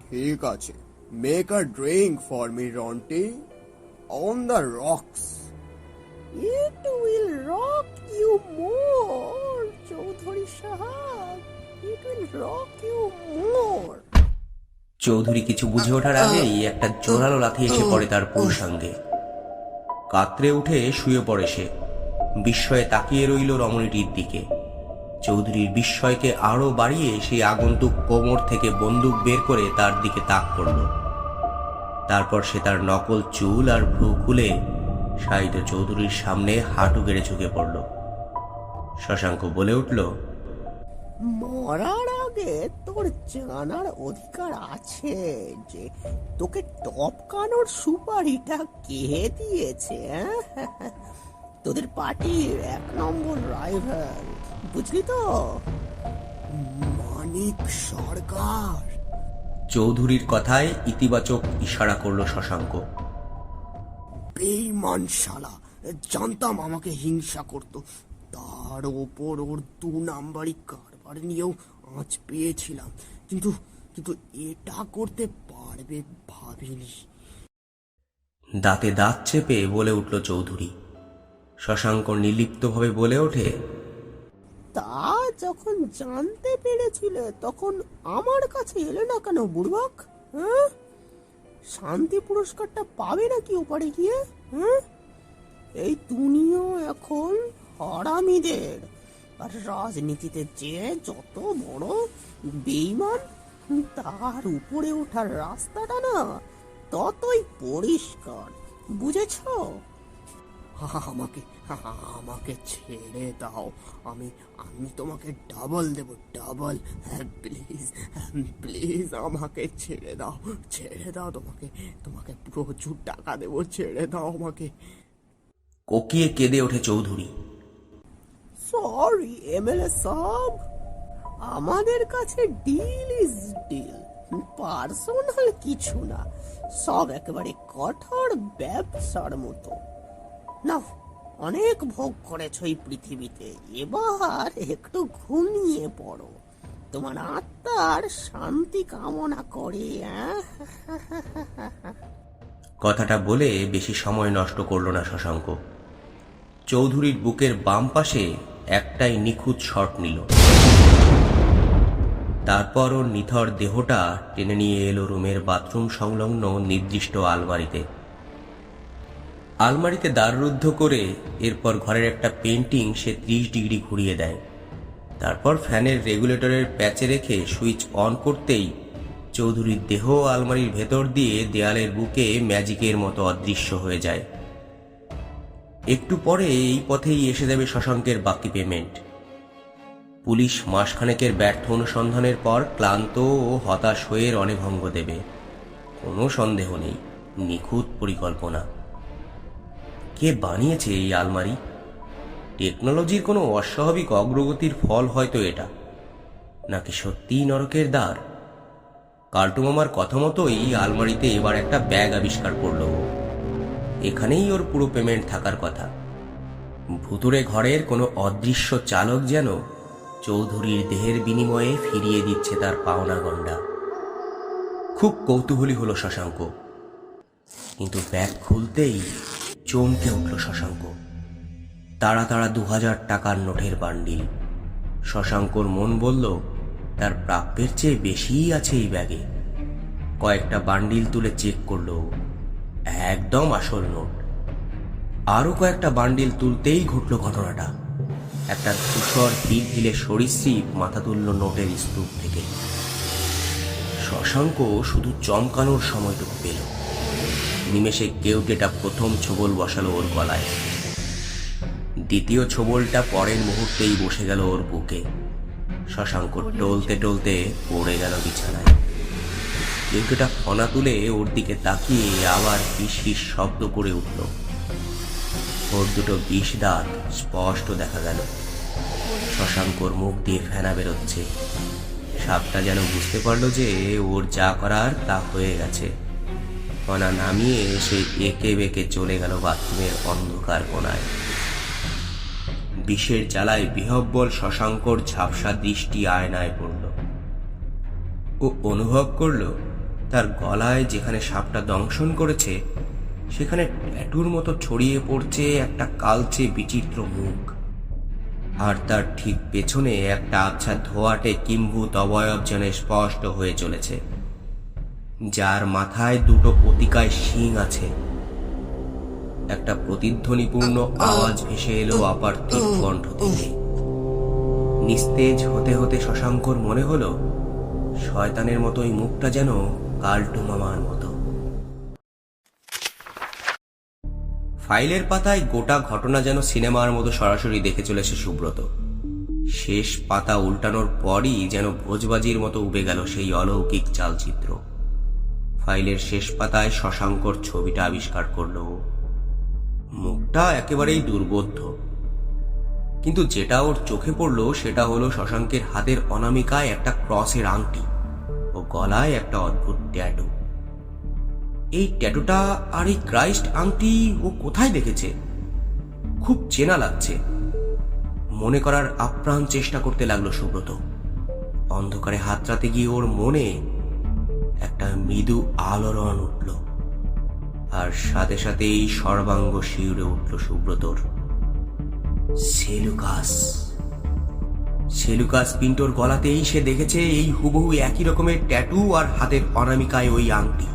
ঠিক আছে, make a drink for me Ronti, on the rocks. It will rock you more Chowdhury সাহেব, it will rock you more. Chowdhury কিছু বুঝে ওঠার আগেই একটা জোরালো লাথি এসে পড়ে তার পুরুষাঙ্গে। কাতরে উঠে শুয়ে পড়ে সে। বিস্ময়ে তাকিয়ে রইল রমণীটির দিকে। চৌধুরীর বিস্ময়কে আরো বাড়িয়ে সেই আগন্তুক কোমর থেকে বন্দুক বের করে তার দিকে তাক করল। তারপর সে তার নকল চুল আর ভ্রু খুলে শাহিদ চৌধুরীর সামনে হাঁটু গেড়ে ঝুঁকে পড়ল। শশাঙ্ক বলে উঠল, মরার আগে তোর জানার অধিকার আছে যে তোকে টপকানোর সুপারিটা কে দিয়েছে, হ্যাঁ? তোদের পার্টির 1 নম্বর রাইভাল, বুঝলি তো? মানিক সরকার। চৌধুরীর কথায় ইতিবাচক ইশারা করলো শশাঙ্ক। বেঈমান শালা, জানতাম আমাকে হিংসা করত। তার ওপর ওর 2 নাম্বারই কারবার নিয়েও আঁচ পেয়েছিলাম, কিন্তু কিন্তু এটা করতে পারবে ভাবিনি। দাঁতে দাঁত চেপে বলে উঠল চৌধুরী। শশাঙ্ক নির্লিপ্তভাবে বলে ওঠে, তা যখন জানতে পেরেছিলে তখন আমার কাছে এলে না কেন বুড়বাক? হ্যাঁ, শান্তি পুরস্কারটা পাবে নাকি ওপারে গিয়ে? হ্যাঁ, এই দুনিয়া এখন হারামিদের, আর রাজনীতিতে যে যত বড় বেঈমান তার উপরে ওঠার রাস্তাটা না ততই পরিষ্কার, বুঝেছ? আমাকে আমাকে ছেড়ে দাও, আমি আমি তোমাকে ডাবল দেব, ডাবল। প্লিজ প্লিজ আমাকে ছেড়ে দাও, ছেড়ে দাও, তোমাকে তোমাকে প্রচুর টাকা দেবো, ছেড়ে দাও আমাকে। কোকিয়ে কেঁদে ওঠে চৌধুরী। সরি এমএলএ সাহেব, আমাদের কাছে ডিল ইজ ডিল, পার্সোনাল কিছু না, সব একেবারে কঠোর ব্যবসার মতো। না, অনেক ভোগ করেছো এই পৃথিবীতে, এবার একটু ঘুমিয়ে পড়ো, তোমার আত্মার শান্তি কামনা করে। কথাটা বলে বেশি সময় নষ্ট করল না শশাঙ্ক। চৌধুরীর বুকের বাম পাশে একটাই নিখুঁত শট নিল, তারপর ওর নিথর দেহটা টেনে নিয়ে এলো রুমের বাথরুম সংলগ্ন নির্দিষ্ট আলমারিতে। আলমারিতে দ্বাররুদ্ধ করে এরপর ঘরের একটা পেন্টিং সে 30 ডিগ্রি ঘুরিয়ে দেয়। তারপর ফ্যানের রেগুলেটরের প্যাচে রেখে সুইচ অন করতেই চৌধুরীর দেহ আলমারির ভেতর দিয়ে দেয়ালের বুকে ম্যাজিকের মতো অদৃশ্য হয়ে যায়। একটু পরে এই পথেই এসে যাবে শশাঙ্কের বাকি পেমেন্ট। পুলিশ মাসখানেকের ব্যর্থ অনুসন্ধানের পর ক্লান্ত ও হতাশ হয়ে রণভঙ্গ দেবে, কোনো সন্দেহ নেই, নিখুঁত পরিকল্পনা। কে বানিয়েছে এই আলমারি? টেকনোলজির কোনো অস্বাভাবিক অগ্রগতির ফল হয়তো এটা, নাকি সত্যিই নরকের দ্বার? কাল্টু মামার কথা মতোই আলমারিতে এবার একটা ব্যাগ আবিষ্কার করলো। এখানেই ওর পুরো পেমেন্ট থাকার কথা। ভুতুরে ঘরের কোনো অদৃশ্য চালক যেন চৌধুরীর দেহের বিনিময়ে ফিরিয়ে দিচ্ছে তার পাওনা গন্ডা। খুব কৌতূহলী হলো শশাঙ্ক, কিন্তু ব্যাগ খুলতেই চমকে উঠল শশাঙ্ক। তাড়া তাড়া 2000 টাকার নোটের বান্ডিল। শশাঙ্কর মন বলল তার প্রাপ্যের চেয়ে বেশিই আছে এই ব্যাগে। কয়েকটা বান্ডিল তুলে চেক করলো, একদম আসল নোট। আরো কয়েকটা বান্ডিল তুলতেই ঘটল ঘটনাটা। একটা ধূসর হিলহিলে সরীসৃপ মাথা তুলল নোটের স্তূপ থেকে। শশাঙ্ক শুধু চমকানোর সময়টুকু পেল। নিমেষে কেউটেটা প্রথম ছোবল বসালো ওর গলায়, দ্বিতীয় ছোবলটা পরের মুহূর্তেই বসে গেল ওর বুকে। শশাঙ্ক টলতে টলতে পড়ে গেল বিছানায়। কেউটেটা ফনা তুলে ওর দিকে তাকিয়ে আবার হিস হিস শব্দ করে উঠল। ওর দুটো বিষ দাঁত স্পষ্ট দেখা গেল। শশাঙ্কর মুখ দিয়ে ফেনা বেরোচ্ছে। সাপটা যেন বুঝতে পারলো যে ওর যা করার তা হয়ে গেছে। ফনা নামিয়ে সে একে বেঁকে চলে গেল বাথরুমের অন্ধকার কোণায়। বিষের জ্বালায় বিহব্বল শশাঙ্কর ঝাপসা দৃষ্টি আয়নায় পড়ল। ও অনুভব করল তার গলায় যেখানে সাপটা দংশন করেছে সেখানে ট্যাটুর মতো ছড়িয়ে পড়ছে একটা কালচে বিচিত্র মুখ, আর তার ঠিক পেছনে একটা আবছা ধোয়াটে কিম্ভূত অবয়ব যেন স্পষ্ট হয়ে চলেছে, যার মাথায় দুটো অতিকায় শিং আছে। একটা প্রতিধ্বনিপূর্ণ আওয়াজ ভেসে এলো অপার্থিব কণ্ঠ থেকে। নিস্তেজ হতে হতে শশাঙ্কর মনে হলো শয়তানের মতো এই মুখটা যেন কাল্টু মামার মতো। ফাইলের পাতায় গোটা ঘটনা যেন সিনেমার মতো সরাসরি দেখে চলেছে সুব্রত। শেষ পাতা উল্টানোর পরই যেন ভোজবাজির মতো উবে গেল সেই অলৌকিক চালচিত্র। ফাইলের শেষ পাতায় শশাঙ্কর ছবিটা আবিষ্কার করল। মুখটা একেবারেই দুর্বোধ্য, কিন্তু যেটা ওর চোখে পড়ল সেটা হলো শশাঙ্কের হাতের অনামিকায় একটা ক্রসের আংটি ও গলায় একটা অদ্ভুত ট্যাটু। এই ট্যাটুটা আর এই ক্রাইস্ট আংটি ও কোথায় দেখেছে? খুব চেনা লাগছে। মনে করার আপ্রাণ চেষ্টা করতে লাগলো সুব্রত। অন্ধকারে হাতড়াতে গিয়ে ওর মনে একটা মৃদু আলোড়ন উঠল, আর সাথে সাথেই সর্বাঙ্গ শিউরে উঠল সুব্রতর। সেলুকাস পিন্টোর গলাতেই সে দেখেছে এই হুবহু একই রকমের ট্যাটু আর হাতের অনামিকায় ওই আংটি।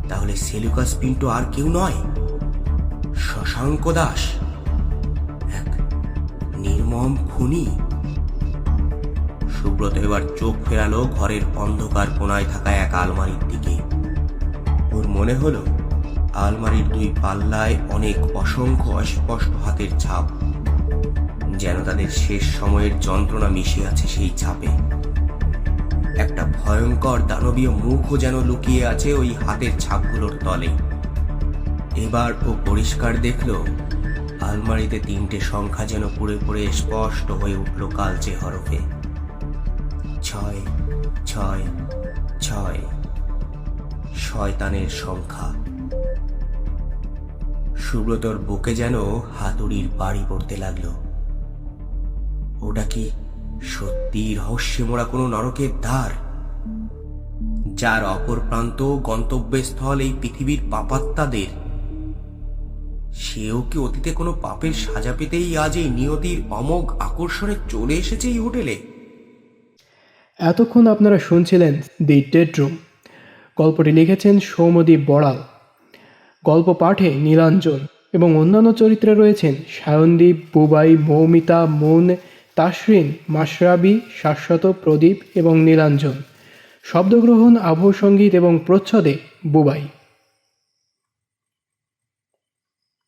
তাহলে সেলুকাস পিন্টো আর কেউ নয়, শশাঙ্ক দাস, এক নির্মম খুনি। সুব্রত এবার চোখ ফেরালো ঘরের অন্ধকার কোণায় থাকা এক আলমারির দিকে। ওর মনে হলো আলমারির দুই পাল্লায় অনেক অসংখ্য অস্পষ্ট হাতের ছাপ, যেন তাদের শেষ সময়ের যন্ত্রণা মিশে আছে সেই ছাপে। একটা ভয়ঙ্কর দানবীয় মুখও যেন লুকিয়ে আছে ওই হাতের ছাপগুলোর তলে। এবার ও পরিষ্কার দেখল আলমারিতে 3টে সংখ্যা যেন পুড়ে পুড়ে স্পষ্ট হয়ে উঠল কালচে হরফে। 6 6 6, শয়তানের সংখ্যা। সুব্রতর বুকে যেন হাতুড়ির বাড়ি পড়তে লাগলো। ওটা কি সত্যি রহস্যে মোড়া কোনো নরকের দ্বার, যার অপর প্রান্ত গন্তব্যস্থল এই পৃথিবীর পাপাত্মাদের? সেও কি অতীতে কোনো পাপের সাজা পেতেই আজ এই নিয়তির অমোঘ আকর্ষণে চলে এসেছে এই হোটেলে? এতক্ষণ আপনারা শুনছিলেন দি ডেড রুম। গল্পটি লিখেছেন সৌম্যদীপ বড়াল। গল্প পাঠে নীলাঞ্জন এবং অন্যান্য চরিত্রে রয়েছেন সায়নদীপ, বুবাই, মৌমিতা, মুন, তাসরিন, মাশরাবি, শাশ্বত, প্রদীপ এবং নীলাঞ্জন। শব্দগ্রহণ, আবহ সঙ্গীত এবং প্রচ্ছদে বুবাই।